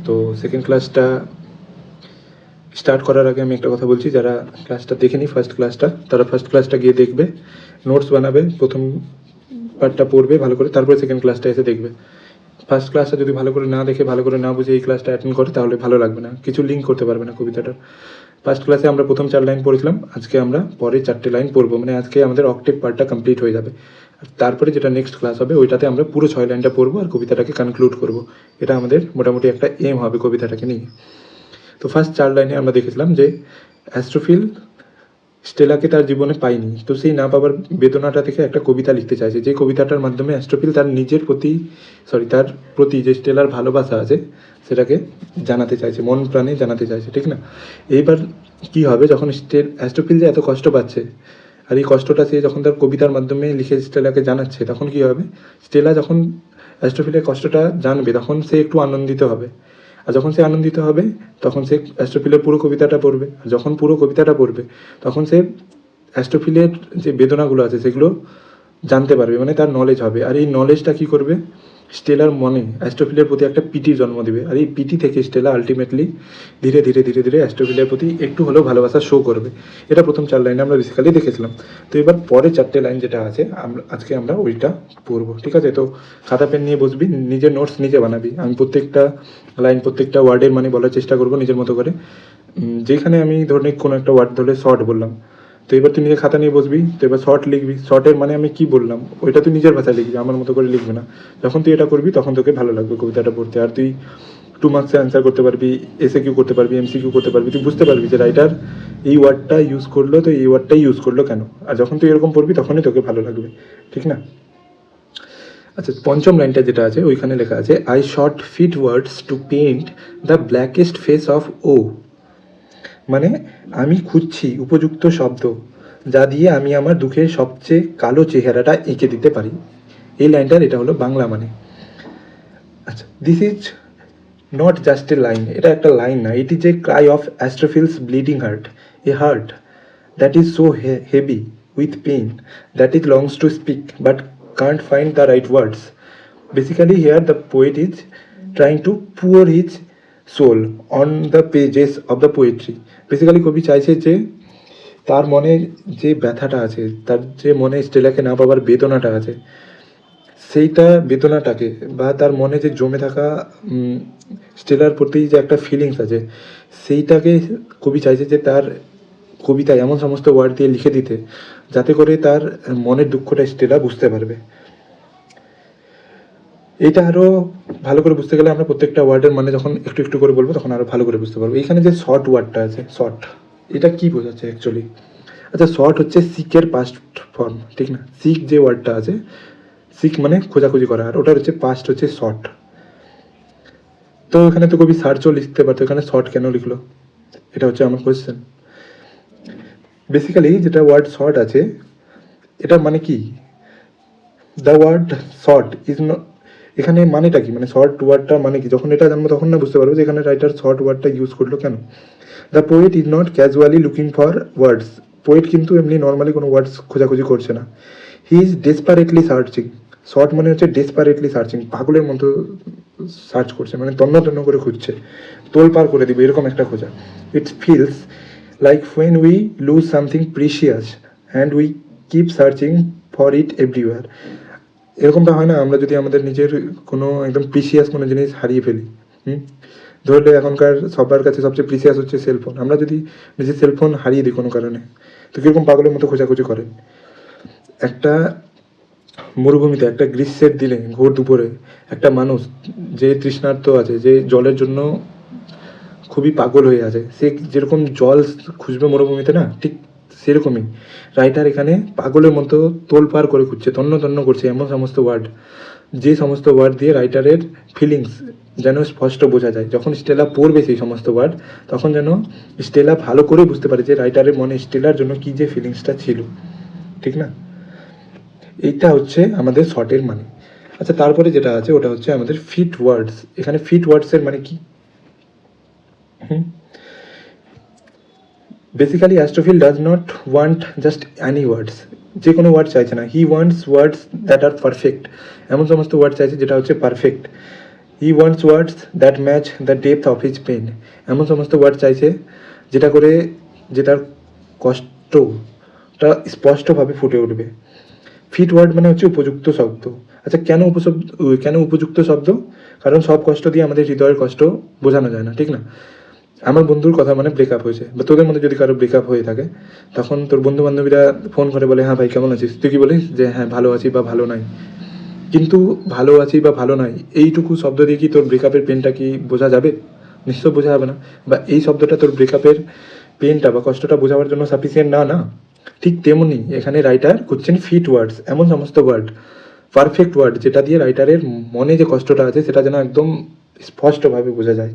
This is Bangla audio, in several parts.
তো সেকেন্ড ক্লাসটা স্টার্ট করার আগে আমি একটা কথা বলছি, যারা ক্লাসটা দেখেনি ফার্স্ট ক্লাসটা, তারা ফার্স্ট ক্লাসটা গিয়ে দেখবে, নোটস বানাবে, প্রথম পার্টটা পড়বে ভালো করে, তারপরে সেকেন্ড ক্লাসটা এসে দেখবে। ফার্স্ট ক্লাসটা যদি ভালো করে না দেখে, ভালো করে না বুঝে এই ক্লাসটা অ্যাটেন্ড করে, তাহলে ভালো লাগবে না, কিছু লিঙ্ক করতে পারবে না কবিতাটার। ফার্স্ট ক্লাসে আমরা প্রথম 4 লাইন পড়েছিলাম, আজকে আমরা পরে 4টে লাইন পড়বো, মানে আজকে আমাদের অক্টেভ পার্টটা কমপ্লিট হয়ে যাবে। আর তারপরে যেটা নেক্সট ক্লাস হবে ওইটাতে আমরা পুরো 6 লাইনটা পড়বো আর কবিতাটাকে কনক্লুড করব। এটা আমাদের মোটামুটি একটা এম হবে কবিতাটাকে নিয়ে। তো ফার্স্ট 4 লাইনে আমরা দেখেছিলাম যে অ্যাস্ট্রোফিল স্টেলাকে তার জীবনে পায়নি, তো সেই না পাবার বেদনাটা থেকে একটা কবিতা লিখতে চাইছে, যে কবিতাটার মাধ্যমে অ্যাস্ট্রোফিল তার নিজের প্রতি তার প্রতি যে স্টেলার ভালোবাসা আছে সেটাকে জানাতে চাইছে, মন প্রাণে জানাতে চাইছে, ঠিক না? এইবার কি হবে, যখন অ্যাস্ট্রোফিল যে এত কষ্ট পাচ্ছে আর এই কষ্টটা সে যখন তার কবিতার মাধ্যমে লিখে স্টেলাকে জানাচ্ছে, তখন কি হবে, স্টেলা যখন অ্যাস্ট্রোফিলের কষ্টটা জানবে তখন সে একটু আনন্দিত হবে। আর যখন সে আনন্দিত হবে তখন সে অ্যাস্ট্রোফিলের পুরো কবিতাটা পড়বে। আর যখন পুরো কবিতাটা পড়বে তখন সে অ্যাস্ট্রোফিলের যে বেদনাগুলো আছে সেগুলো জানতে পারবে, মানে তার নলেজ হবে। আর এই নলেজটা কী করবে, স্টেলার মনে অ্যাস্ট্রোফিলের প্রতি একটা পিটির জন্ম দেবে। আর এই পিটি থেকে স্টেলা আলটিমেটলি ধীরে ধীরে ধীরে ধীরে অ্যাস্ট্রোফিলের প্রতি একটু হলেও ভালোবাসা শো করবে। এটা প্রথম 4 লাইনে আমরা বেসিক্যালি দেখেছিলাম। তো এবার পরে 4টে লাইন যেটা আছে আজকে আমরা ওইটা পড়বো, ঠিক আছে? তো খাতা পেন নিয়ে বসবি, নিজের নোটস নিজে বানাবি। আমি প্রত্যেকটা লাইন প্রত্যেকটা ওয়ার্ডের মানে বলার চেষ্টা করবো নিজের মতো করে। যেখানে আমি ধরে কোনো একটা ওয়ার্ড ধরে শর্ট বললাম, তো এবার তুই নিজে খাতা নিয়ে বসবি, তো এবার শর্ট লিখবি, শর্টের মানে আমি কি বললাম ওইটা তুই নিজের ভাষায় লিখবি, আমার মতো করে লিখবি না। যখন তুই এটা করবি তখন তোকে ভালো লাগবে কবিতাটা পড়তে, আর তুই 2 মার্কসে অ্যান্সার করতে পারবি, এসে কিউ করতে পারবি, এমসিকিউ করতে পারবি, তুই বুঝতে পারবি যে রাইটার এই ওয়ার্ডটা ইউজ করলো, তো এই ওয়ার্ডটাই ইউজ করলো কেন। আর যখন তুই এরকম পড়বি তখনই তোকে ভালো লাগবে, ঠিক না? আচ্ছা, পঞ্চম লাইনটা যেটা আছে ওইখানে লেখা আছে, I sought fit words to paint the blackest face of woe, মানে আমি খুঁজছি উপযুক্ত শব্দ যা দিয়ে আমি আমার দুঃখের সবচেয়ে কালো চেহারাটা এঁকে দিতে পারি। এই লাইনটার এটা হলো বাংলা মানে। আচ্ছা, this is not just a line, এটা একটা লাইন না, it is a cry of Astrophil's bleeding heart, a heart that is so heavy with pain that is longs to speak but can't find the right words. Basically, here the poet is trying to pour his soul on the pages of the poetry. Basically, কবি চাইছে যে তার মনে যে ব্যথাটা আছে, তার যে মনে স্টেলাকে না পাওয়ার বেদনাটা আছে, সেইটা বেদনাটাকে বা তার মনে যে জমে থাকা স্টেলার প্রতি যে একটা ফিলিংস আছে, সেইটাকে কবি চাইছে যে তার কবিতায় এমন সমস্ত ওয়ার্ড দিয়ে লিখে দিতে যাতে করে তার মনের দুঃখটা স্টেলা বুঝতে পারবে। এইটা আরও ভালো করে বুঝতে গেলে আমরা প্রত্যেকটা ওয়ার্ডের মানে যখন একটু একটু করে বলবো তখন আরও ভালো করে বুঝতে পারবো। এইখানে যে শর্ট ওয়ার্ডটা আছে, শর্ট, এটা কি বোঝাচ্ছে অ্যাকচুয়ালি? আচ্ছা, শর্ট হচ্ছে সিকের পাস্ট ফর্ম, ঠিক না? সিক যে ওয়ার্ডটা আছে, সিক মানে খোঁজাখুঁজি করা, আর ওটার হচ্ছে পাস্ট হচ্ছে শর্ট। তো এখানে তো কবি সার্চও লিখতে পারতো, এখানে শর্ট কেন লিখলো, এটা হচ্ছে আমার কোয়েশ্চেন। বেসিক্যালি যেটা ওয়ার্ড শর্ট আছে এটা মানে কি, the word short is not, এখানে মানেটা কি, মানে শর্ট ওয়ার্ডটা মানে কি, যখন এটা জানবো তখন না বুঝতে পারবো যে এখানে রাইটার শর্ট ওয়ার্ডটা ইউজ করলো কেন। The poet is not casually looking for words, poet কিন্তু এমনি নর্মালি কোনো ওয়ার্ডস খোঁজাখুঁজি করছে না। He is desperately searching, short মানে হচ্ছে ডেসপারেটলি সার্চিং, পাগলের মতো সার্চ করছে, মানে তন্ন তন্ন করে খুঁজছে, তোল পার করে দিবে এরকম একটা খোঁজা। It feels like when we loose something precious and we keep searching for it everywhere. এরকমটা হয় না, আমরা যদি আমাদের নিজের কোনো একদম প্রিসিয়াস কোনো জিনিস হারিয়ে ফেলি, ধরলে এখনকার সবার কাছে সবচেয়ে প্রিসিয়াস হচ্ছে সেলফোন, আমরা যদি নিজের সেলফোন হারিয়ে দিই কোনো কারণে, তো কীরকম পাগলের মতো খোঁজাখুঁজি করেন। একটা মরুভূমিতে একটা গ্রীষ্মের দিনে ঘোর দুপুরে একটা মানুষ যে তৃষ্ণার্ত আছে, যে জলের জন্য খুবই পাগল হয়ে আছে, সে যেরকম জল খুঁজবে মরুভূমিতে না, ঠিক সেরকমই রাইটার এখানে পাগলের মতো তোলপাড় করে খুঁজছে, তন্ন তন্ন করছে এমন সমস্ত ওয়ার্ড, যে সমস্ত ওয়ার্ড দিয়ে রাইটারের ফিলিংস যেন স্পষ্ট বোঝা যায়। যখন স্টেলা পড়বে সেই সমস্ত ওয়ার্ড, তখন যেন স্টেলা ভালো করে বুঝতে পারে যে রাইটারের মনে স্টেলার জন্য কী যে ফিলিংসটা ছিল, ঠিক না? এইটা হচ্ছে আমাদের শর্টের মানে। আচ্ছা, তারপরে যেটা আছে ওটা হচ্ছে আমাদের ফিট ওয়ার্ডস। এখানে ফিট ওয়ার্ডসের মানে কি, basically Astrophil does not want just any words, যে কোনো ওয়ার্ড চাইছে না, he wants words that are perfect, এমন সমস্ত ওয়ার্ড চাইছে যেটা হচ্ছে perfect. He wants words that match the depth of his pain. এমন সমস্ত ওয়ার্ড চাইছে যেটা করে যে তার কষ্টটা স্পষ্টভাবে ফুটে উঠবে। ফিট ওয়ার্ড মানে হচ্ছে উপযুক্ত শব্দ। আচ্ছা, কেন উপযুক্ত শব্দ? কারণ সব কষ্ট দিয়ে আমাদের হৃদয়ের কষ্ট বোঝানো যায় না, ঠিক না? আমার বন্ধুর কথা মানে ব্রেকআপ হয়েছে, বা তোদের মধ্যে যদি কারো ব্রেকআপ হয়ে থাকে, তখন তোর বন্ধু বান্ধবীরা ফোন করে বলে, হ্যাঁ ভাই কেমন আছিস? তুই কি বলিস যে হ্যাঁ ভালো আছি বা ভালো নাই। কিন্তু ভালো আছি বা ভালো নাই এইটুকু শব্দ দিয়ে কি তোর ব্রেকআপের পেনটা কি বোঝা যাবে? নিশ্চয় বোঝা যাবে না। বা এই শব্দটা তোর ব্রেকআপের পেনটা বা কষ্টটা বোঝাবার জন্য সাফিসিয়েন্ট না, না। ঠিক তেমনি এখানে রাইটার খুঁজছেন ফিট ওয়ার্ডস, এমন সমস্ত ওয়ার্ড, পারফেক্ট ওয়ার্ড, যেটা দিয়ে রাইটারের মনে যে কষ্টটা আছে সেটা যেন একদম স্পষ্টভাবে বোঝা যায়।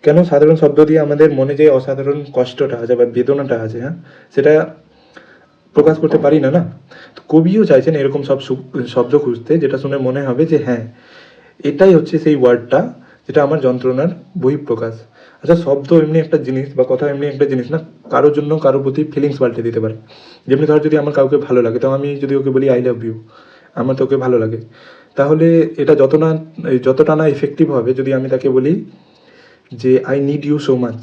কেন সাধারণ শব্দ দিয়ে আমাদের মনে যে অসাধারণ কষ্টটা আছে বা বেদনাটা আছে, হ্যাঁ, সেটা প্রকাশ করতে পারি না, না? তো কবিও চাইছেন এরকম সব শব্দ খুঁজতে যেটা শুনে মনে হবে যে হ্যাঁ, এটাই হচ্ছে সেই ওয়ার্ডটা যেটা আমার যন্ত্রণার বহিঃপ্রকাশ। আচ্ছা, শব্দ এমনি একটা জিনিস বা কথা এমনি একটা জিনিস না, কারোর জন্য কারোর প্রতি ফিলিংস পাল্টে দিতে পারে। যেমনি ধর যদি আমার কাউকে ভালো লাগে, তো আমি যদি ওকে বলি আই লাভ ইউ, আমার তো ওকে ভালো লাগে, তাহলে এটা যতটা না ইফেক্টিভ হবে যদি আমি তাকে বলি যে I need you so much,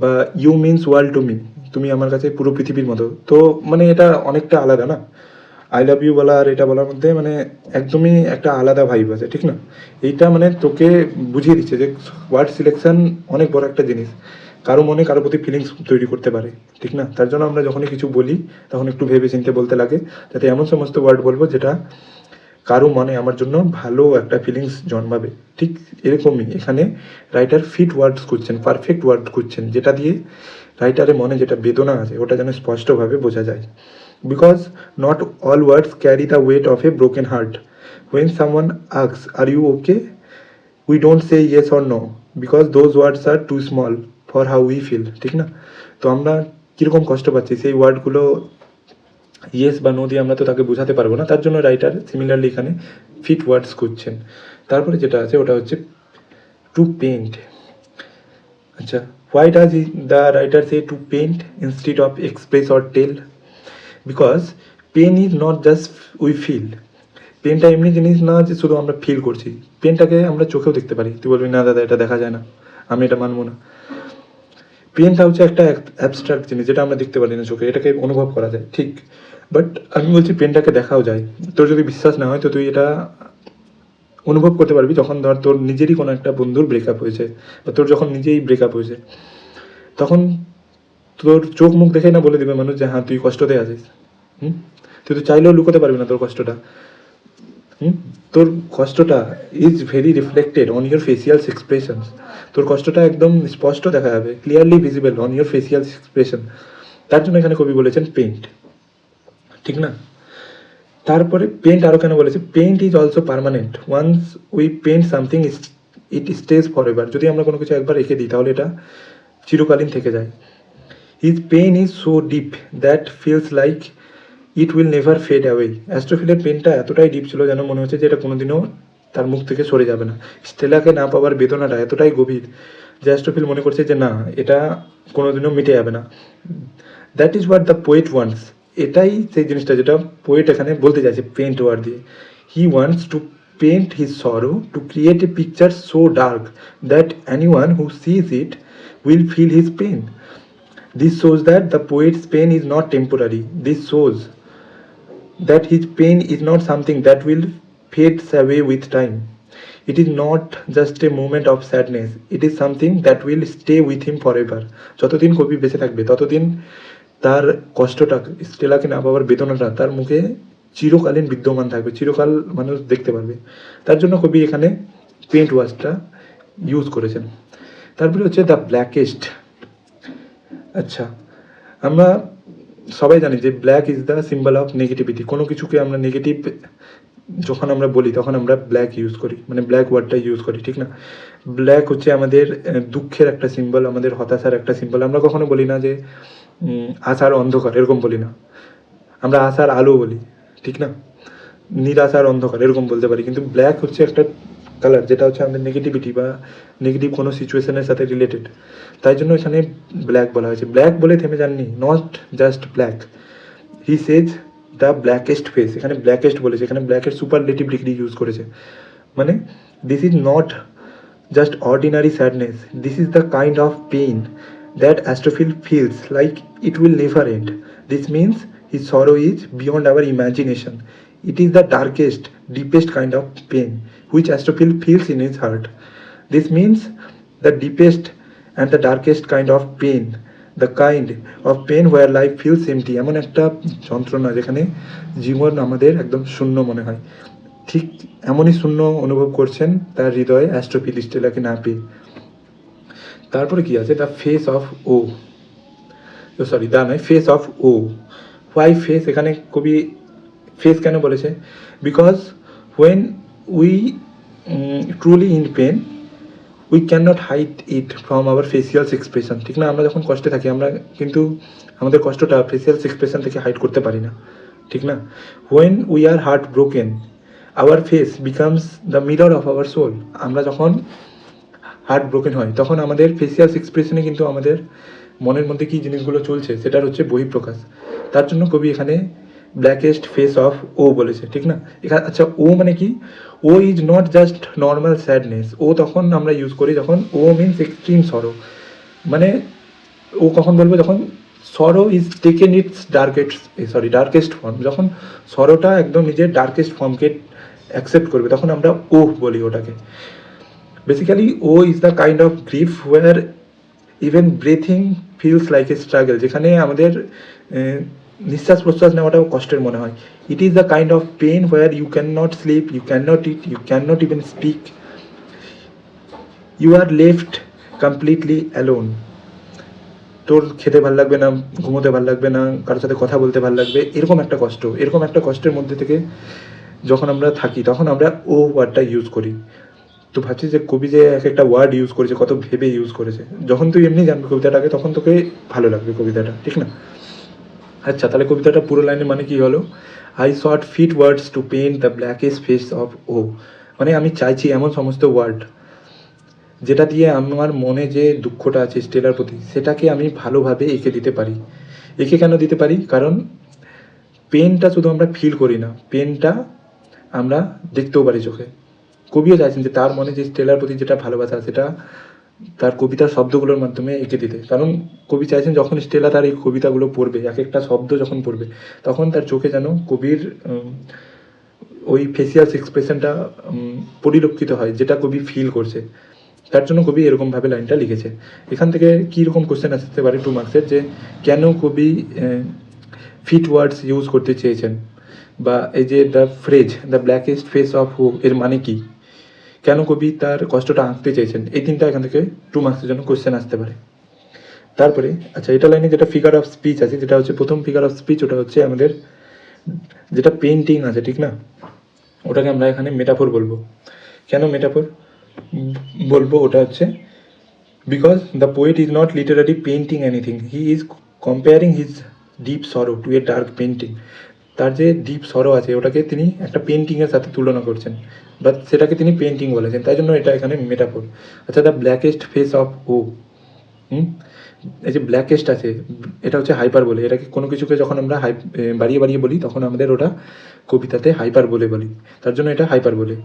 বা you means world to me, তুমি আমার কাছে পুরো পৃথিবীর মতো। তো মানে এটা অনেকটা আলাদা না? আই লাভ ইউ বলা আর এটা বলার মধ্যে মানে একদমই একটা আলাদা ভাইব আছে, ঠিক না? এইটা মানে তোকে বুঝিয়ে দিচ্ছে যে ওয়ার্ড সিলেকশন অনেক বড় একটা জিনিস, কারো মনে কারো প্রতি ফিলিংস তৈরি করতে পারে, ঠিক না? তার জন্য আমরা যখনই কিছু বলি তখন একটু ভেবে চিন্তে বলতে লাগে, যাতে এমন সমস্ত ওয়ার্ড বলবো যেটা কারো মনে আমার জন্য ভালো একটা ফিলিংস জন্মাবে। ঠিক এরকমই এখানে রাইটার ফিট ওয়ার্ডস খুঁজছেন, পারফেক্ট ওয়ার্ড খুঁজছেন, যেটা দিয়ে রাইটারের মনে যেটা বেদনা আছে ওটা যেন স্পষ্টভাবে বোঝা যায়। Because not all words carry the weight of a broken heart. When someone asks are you okay, we don't say yes or no, because those words are too small for how we feel, ঠিক না? তো আমরা কীরকম কষ্ট পাচ্ছি সেই ওয়ার্ডগুলো ইয়েস বা নো দিয়ে আমরা তো তাকে বোঝাতে পারবো না, তার জন্য রাইটার সিমিলারলি এখানে ফিট ওয়ার্ডস খুঁজছেন। তারপরে যেটা আছে ওটা হচ্ছে টু পেইন্ট। আচ্ছা, why does the writer say to paint instead of express or tell? Because pain is not just we feel. পেনটা এমনি জিনিস না যে শুধু আমরা ফিল করছি, পেনটাকে আমরা চোখেও দেখতে পারি। তুই বলবি না দাদা এটা দেখা যায় না, আমি এটা মানবো না। পেনটা হচ্ছে একটা অ্যাবস্ট্রাক্ট জিনিস যেটা আমরা দেখতে পারি না চোখে, এটাকে অনুভব করা যায়, ঠিক। বাট আমি বলছি পেনটাকে দেখাও যায়। তোর যদি বিশ্বাস না হয় তো তুই এটা অনুভব করতে পারবি যখন ধর তোর নিজেরই কোনো একটা বন্ধুর ব্রেকআপ হয়েছে, বা তোর যখন নিজেই ব্রেকআপ হয়েছে, তখন তোর চোখ মুখ দেখেই না বলে দিবে মানুষ যে হ্যাঁ তুই কষ্টতে আছিস। তুই তো চাইলেও লুকোতে পারবি না তোর কষ্টটা। তোর কষ্টটা is very reflected on your facials expressions. তোর কষ্টটা একদম স্পষ্ট দেখা যাবে, clearly visible on your facials expression. তার জন্য এখানে কবি বলেছেন পেইন্ট, ঠিক না? তারপরে পেইন্ট আরও কেন বলেছে, paint is also permanent. Once we paint something it stays forever. যদি আমরা কোনো কিছু একবার রেখে দিই তাহলে এটা চিরকালীন থেকে যায়। His pain is so deep that feels like it will never fade away. অ্যাস্ট্রোফিলের পেনটা এতটাই ডিপ ছিল যেন মনে হচ্ছে যে এটা কোনোদিনও তার মুখ থেকে সরে যাবে না। স্টেলাকে না পাওয়ার বেদনাটা এতটাই গভীর যে অ্যাস্ট্রোফিল মনে করছে যে না, এটা কোনোদিনও মিটে যাবে না। That is what the poet wants. এটাই সেই জিনিসটা যেটা পোয়েট এখানে বলতে চাইছে পেইন্ট ওয়ার্ড দিয়ে। He wants to paint his sorrow, to create a picture so dark that anyone who sees it will feel his pain. This shows that the poet's pain is not temporary. This shows that his pain is not something that will fade away with time. It is not just a moment of sadness. It is something that will stay with him forever. যতদিন কবি বেঁচে থাকবে ততদিন তার কষ্টটা, স্টেলাকে না পাওয়ার বেদনাটা তার মুখে চিরকালীন বিদ্যমান থাকবে, চিরকাল মানুষ দেখতে পারবে। তার জন্য কবি এখানে পেইন্ট ওয়ার্ডসটা ইউজ করেছেন। তারপরে হচ্ছে দ্য ব্ল্যাকেস্ট। আচ্ছা, আমরা সবাই জানি যে black is the symbol of negativity. কোনো কিছুকে আমরা নেগেটিভ যখন আমরা বলি তখন আমরা ব্ল্যাক ইউজ করি, মানে ব্ল্যাক ওয়ার্ডটা ইউজ করি, ঠিক না? ব্ল্যাক হচ্ছে আমাদের দুঃখের একটা সিম্বল, আমাদের হতাশার একটা সিম্বল। আমরা কখনো বলি না যে আশার অন্ধকার, এরকম বলি না। আমরা আশার আলো বলি, ঠিক না? নিরাশার অন্ধকার এরকম বলতে পারি, কিন্তু ব্ল্যাক হচ্ছে একটা কালার যেটা হচ্ছে আমাদের নেগেটিভিটি বা নেগেটিভ কোনো সিচুয়েশনের সাথে রিলেটেড। তাই জন্য এখানে ব্ল্যাক বলা হয়েছে। ব্ল্যাক বলে থেমে যাননি, not just black, he says the blackest face. এখানে ব্ল্যাকেস্ট বলেছে, এখানে ব্ল্যাকের সুপারলেটিভ ডিগ্রি ইউজ করেছে। মানে this is not just ordinary sadness. This is the kind of pain that Astrophil feels like it will never end. This means his sorrow is beyond our imagination. It is the darkest, deepest kind of pain which Astrophil feels in his heart. This means the deepest and the darkest kind of pain, the kind of pain where life feels empty. এমন একটা যন্ত্রণা যেখানে জীবন আমাদের একদম শূন্য মনে হয়, ঠিক এমনই শূন্য অনুভব করছেন তার হৃদয়ে অ্যাস্ট্রোফিল স্টেলাকে না পেয়ে। তারপরে কি আছে, the face of woe, sorry the নয়, face of woe. Why face? এখানে কবি ফেস কেন বলেছে? Because when we truly in pain we can not hide it from our facials expression. ঠিক না? আমরা যখন কষ্টে থাকি আমরা কিন্তু আমাদের কষ্টটা ফেসিয়ালস এক্সপ্রেশন থেকে হাইড করতে পারি না, ঠিক না? When we are heart broken our face becomes the mirror of our soul. আমরা যখন হার্ট ব্রোকেন হয় তখন আমাদের ফেসিয়ালস এক্সপ্রেশনে কিন্তু আমাদের মনের মধ্যে কী জিনিসগুলো চলছে সেটার হচ্ছে বহিঃপ্রকাশ। তার জন্য কবি এখানে ব্ল্যাকেস্ট ফেস অফ ও বলেছে, ঠিক না? এখানে আচ্ছা ও মানে কি? Woe is not just normal sadness. Woe তখন আমরা ইউজ করি যখন ও মিনস এক্সট্রিম সরো, মানে ও কখন বলবো? যখন সরো is taken it's darkest form, যখন সরোটা একদম নিজের ডার্কেস্ট ফর্মকে অ্যাকসেপ্ট করবে তখন আমরা ও বলি ওটাকে। বেসিক্যালি ও is the kind of grief where even breathing feels like a struggle, যেখানে আমাদের নিঃশ্বাস প্রশ্বাস নেওয়াটাও কষ্টের মনে হয়। It is the kind of pain where you can not sleep, you can not eat, you can not even speak, you are left completely alone. তোর খেতে ভাল লাগবে না, ঘুমোতে ভাল লাগবে না, কারোর সাথে কথা বলতে ভাল লাগবে, এরকম একটা কষ্ট। এরকম একটা কষ্টের মধ্যে থেকে যখন আমরা থাকি তখন আমরা ও ওয়ার্ডটা ইউজ করি। তো ভাবছি যে কবি যে এক একটা ওয়ার্ড ইউজ করেছে, কত ভেবে ইউজ করেছে। যখন তুই এমনি জানবি কবিতাটাকে তখন তোকে ভালো লাগবে কবিতাটা, ঠিক না? আচ্ছা, তাহলে কবিতাটা পুরো লাইনের মানে কি হলো? I sought fit words to paint the blackest face of woe. মানে আমি চাইছি এমন সমস্ত ওয়ার্ড যেটা দিয়ে আমার মনে যে দুঃখটা আছে স্টেলার প্রতি সেটাকে আমি ভালোভাবে এঁকে দিতে পারি। এঁকে কেন দিতে পারি? কারণ পেনটা শুধু আমরা ফিল করি না, পেনটা আমরা দেখতেও পারি চোখে। কবিও চাইছেন যে তার মনে যে স্টেলার প্রতি যেটা ভালোবাসা সেটা তার কবিতার শব্দগুলোর মাধ্যমে এঁকে দিতে। কারণ কবি চাইছেন যখন স্টেলা তার এই কবিতাগুলো পড়বে, এক একটা শব্দ যখন পড়বে তখন তার চোখে যেন কবির ওই ফেসিয়ালস এক্সপ্রেশনটা পরিলক্ষিত হয়, যেটা কবি ফিল করছে। তার জন্য কবি এরকমভাবে লাইনটা লিখেছে। এখান থেকে কীরকম কোশ্চেন আসতে পারে 2 মার্কসের, যে কেন কবি ফিট ওয়ার্ডস ইউজ করতে চেয়েছেন, বা এই যে the phrase the blackest face of হো এর মানে কি, কেন কবি তার কষ্টটা আঁকতে চেয়েছেন, এই তিনটা এখান থেকে 2 মার্কসের জন্য কোশ্চেন আসতে পারে। তারপরে আচ্ছা, এটা লাইনে যেটা ফিগার অফ স্পিচ আছে, যেটা হচ্ছে প্রথম ফিগার অফ স্পিচ, ওটা হচ্ছে আমাদের যেটা পেন্টিং আছে, ঠিক না? ওটাকে আমরা এখানে মেটাফোর বলবো। কেন মেটাফোর বলবো? ওটা হচ্ছে because the poet is not literally painting anything, he is comparing his deep সরো টু এ ডার্ক পেন্টিং। তার যে ডিপ সরো আছে ওটাকে তিনি একটা পেন্টিংয়ের সাথে তুলনা করছেন, বা সেটাকে তিনি পেন্টিং বলেছেন, তাই জন্য এটা এখানে মেটাফোর। আচ্ছা, দ্য ব্ল্যাকেস্ট ফেস অফ ও, এই যে ব্ল্যাকেস্ট আছে এটা হচ্ছে হাইপার বলে। এটাকে কোনো কিছুকে যখন আমরা বাড়িয়ে বাড়িয়ে বলি তখন আমাদের ওটা কবিতাতে হাইপার বলে বলি, তার জন্য এটা হাইপার বলে।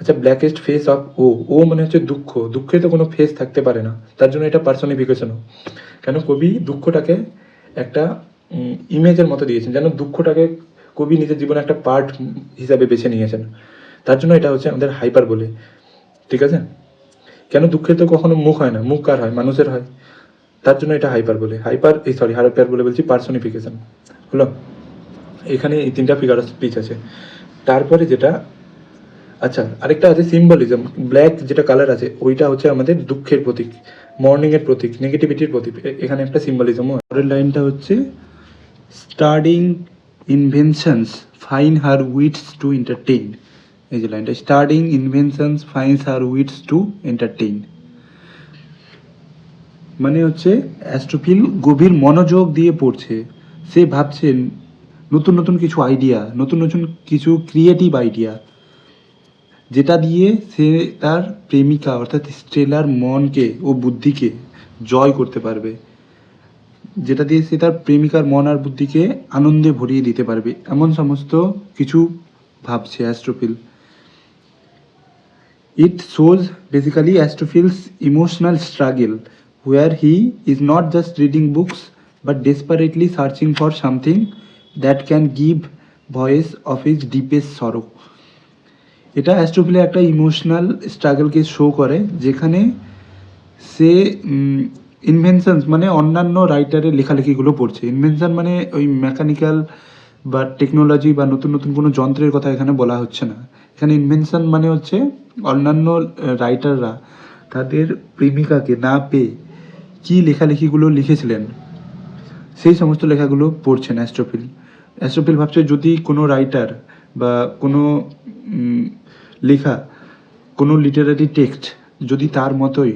আচ্ছা, ব্ল্যাকেস্ট ফেস অফ ও, ও মানে হচ্ছে দুঃখ, দুঃখে তো কোনো ফেস থাকতে পারে না, তার জন্য এটা পার্সনিফিকেশনও। কেন কবি দুঃখটাকে একটা ইমেজের মতো দিয়েছেন, যেন দুঃখটাকে কবি নিজের জীবনে একটা পার্ট হিসাবে বেছে নিয়েছেন, তার জন্য এটা হচ্ছে আমাদের হাইপার বলে, ঠিক আছে? কেন দুঃখের তো কখনো মুখ হয় না, মুখ কার হয়? মানুষের হয়, তার জন্য এটা হাইপার বলে। হাইপার বলে বলছি পার্সনিফিকেশন হলো। এখানে এই 3টা ফিগার অফ স্পিচ আছে। তারপরে যেটা আচ্ছা আরেকটা আছে সিম্বলিজম। ব্ল্যাক যেটা কালার আছে ওইটা হচ্ছে আমাদের দুঃখের প্রতীক, মর্নিংয়ের প্রতীক, নেগেটিভিটির প্রতীক। এখানে একটা সিম্বলিজমও। পরের লাইনটা হচ্ছে studying inventions fine her wits to entertain. এই যে লাইনটা, studying inventions fines her wits to entertain, মানে হচ্ছে অ্যাস্ট্রোফিল গভীর মনোযোগ দিয়ে পড়ছে, সে ভাবছেন নতুন নতুন কিছু আইডিয়া, নতুন নতুন কিছু ক্রিয়েটিভ আইডিয়া, যেটা দিয়ে সে তার প্রেমিকা অর্থাৎ স্টেলার মনকে ও বুদ্ধিকে জয় করতে পারবে, যেটা দিয়ে সে তার প্রেমিকার মন আর বুদ্ধিকে আনন্দে ভরিয়ে দিতে পারবে, এমন সমস্ত কিছু ভাবছে অ্যাস্ট্রোফিল। It shows basically Astrophil's emotional struggle, where he is not just reading books but desperately searching for something that can give voice of his deepest sorrow. এটা অ্যাস্ট্রোফিলের একটা ইমোশনাল স্ট্রাগলকে শো করে, যেখানে সে ইনভেনশনস মানে অন্যান্য রাইটারের লেখালেখিগুলো পড়ছে। ইনভেনশন মানে ওই মেকানিক্যাল বা টেকনোলজি বা নতুন নতুন কোনো যন্ত্রের কথা এখানে বলা হচ্ছে না। এখানে ইনভেনশন মানে হচ্ছে অন্যান্য রাইটাররা তাদের প্রেমিকাকে না পেয়ে কী লেখালেখিগুলো লিখেছিলেন সেই সমস্ত লেখাগুলো পড়ছেন অ্যাস্ট্রোফিল। অ্যাস্ট্রোফিল ভাবছে যদি কোনো রাইটার বা কোনো লেখা, কোনো লিটারারি টেক্সট যদি তার মতোই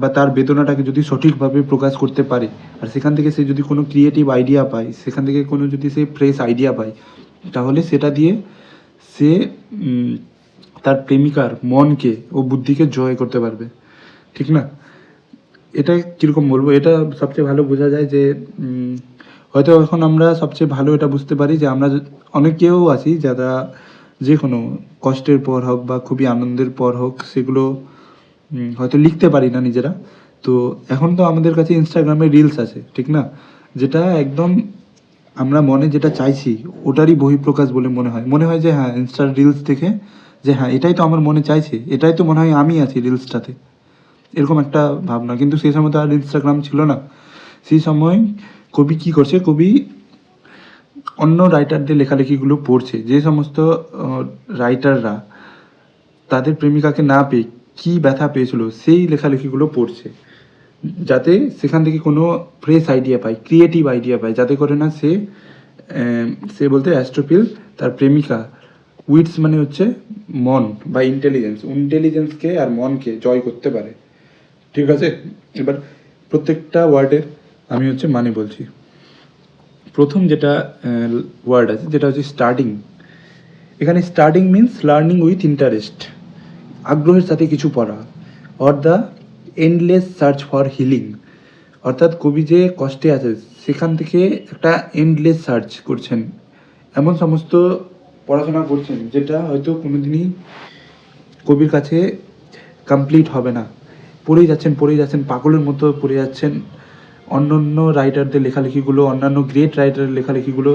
বা তার বেদনাটাকে যদি সঠিকভাবে প্রকাশ করতে পারে, আর সেখান থেকে সে যদি কোনো ক্রিয়েটিভ আইডিয়া পায়, সেখান থেকে কোনো যদি সে ফ্রেশ আইডিয়া পায়, তাহলে সেটা দিয়ে সে তার প্রেমিকার মনকে ও বুদ্ধিকে জয় করতে পারবে, ঠিক না? এটা কীরকম বলবো, এটা সবচেয়ে ভালো বোঝা যায় যে হয়তো এখন আমরা সবচেয়ে ভালো এটা বুঝতে পারি যে আমরা অনেকেও আছি যারা যে কোনো কষ্টের পর হোক বা খুবই আনন্দের পর হোক সেগুলো হয়তো লিখতে পারি না নিজেরা। তো এখন তো আমাদের কাছে ইনস্টাগ্রামে রিলস আছে, ঠিক না? যেটা একদম আমরা মনে যেটা চাইছি ওটারই বহিঃপ্রকাশ বলে মনে হয় যে হ্যাঁ, ইনস্টার রিলস দেখে যে হ্যাঁ, এটাই তো আমার মনে চাইছে, এটাই তো মনে হয় আমি আছি রিলসটাতে, এরকম একটা ভাবনা। কিন্তু সেই সময় তো আর ইনস্টাগ্রাম ছিল না। সেই সময় কবি কী করছে, কবি অন্য রাইটারদের লেখালেখিগুলো পড়ছে, যে সমস্ত রাইটাররা তাদের প্রেমিকাকে না পেয়ে কী ব্যথা পেয়েছিল সেই লেখালেখিগুলো পড়ছে, যাতে সেখান থেকে কোনো ফ্রেশ আইডিয়া পায়, ক্রিয়েটিভ আইডিয়া পায়, যাতে করে না সে বলতে অ্যাস্ট্রোফিল তার প্রেমিকা উইটস মানে হচ্ছে মন বা ইন্টেলিজেন্সকে আর মনকে জয় করতে পারে, ঠিক আছে? এবার প্রত্যেকটা ওয়ার্ডের আমি হচ্ছে মানে বলছি। প্রথম যেটা ওয়ার্ড আছে যেটা হচ্ছে স্টার্টিং। এখানে starting means learning with interest, আগ্রহের সাথে কিছু পড়া, or the endless search for healing, অর্থাৎ কবি যে কষ্টে আছে সেখান থেকে একটা এন্ডলেস সার্চ করছেন, এমন সমস্ত পড়াশোনা করছেন যেটা হয়তো কোনো দিনই কবির কাছে কমপ্লিট হবে না। পড়েই যাচ্ছেন পাগলের মতো পড়ে যাচ্ছেন। অন্য রাইটারদের লেখালেখিগুলো, অন্যান্য গ্রেট রাইটারের লেখালেখিগুলো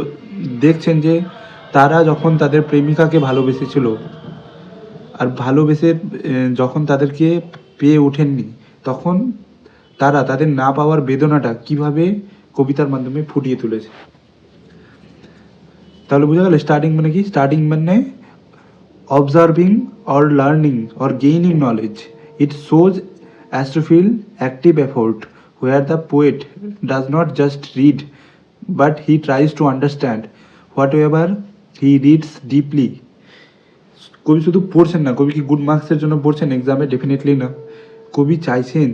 দেখছেন যে তারা যখন তাদের প্রেমিকাকে ভালোবেসেছিল আর ভালোবেসে যখন তাদেরকে পেয়ে ওঠেননি, তখন তারা তাদের না পাওয়ার বেদনাটা কিভাবে কবিতার মাধ্যমে ফুটিয়ে তুলেছে। তাহলে বোঝা গেল স্টার্টিং মানে কি? স্টার্টিং মানে observing or learning or gaining knowledge. It shows Astrophil active effort where the poet does not just read but he tries to understand whatever he reads deeply. কবি শুধু পড়ছেন না, কবি কি গুড মার্কসের জন্য পড়ছেন এক্সামে? ডেফিনেটলি না। কবি চাইছেন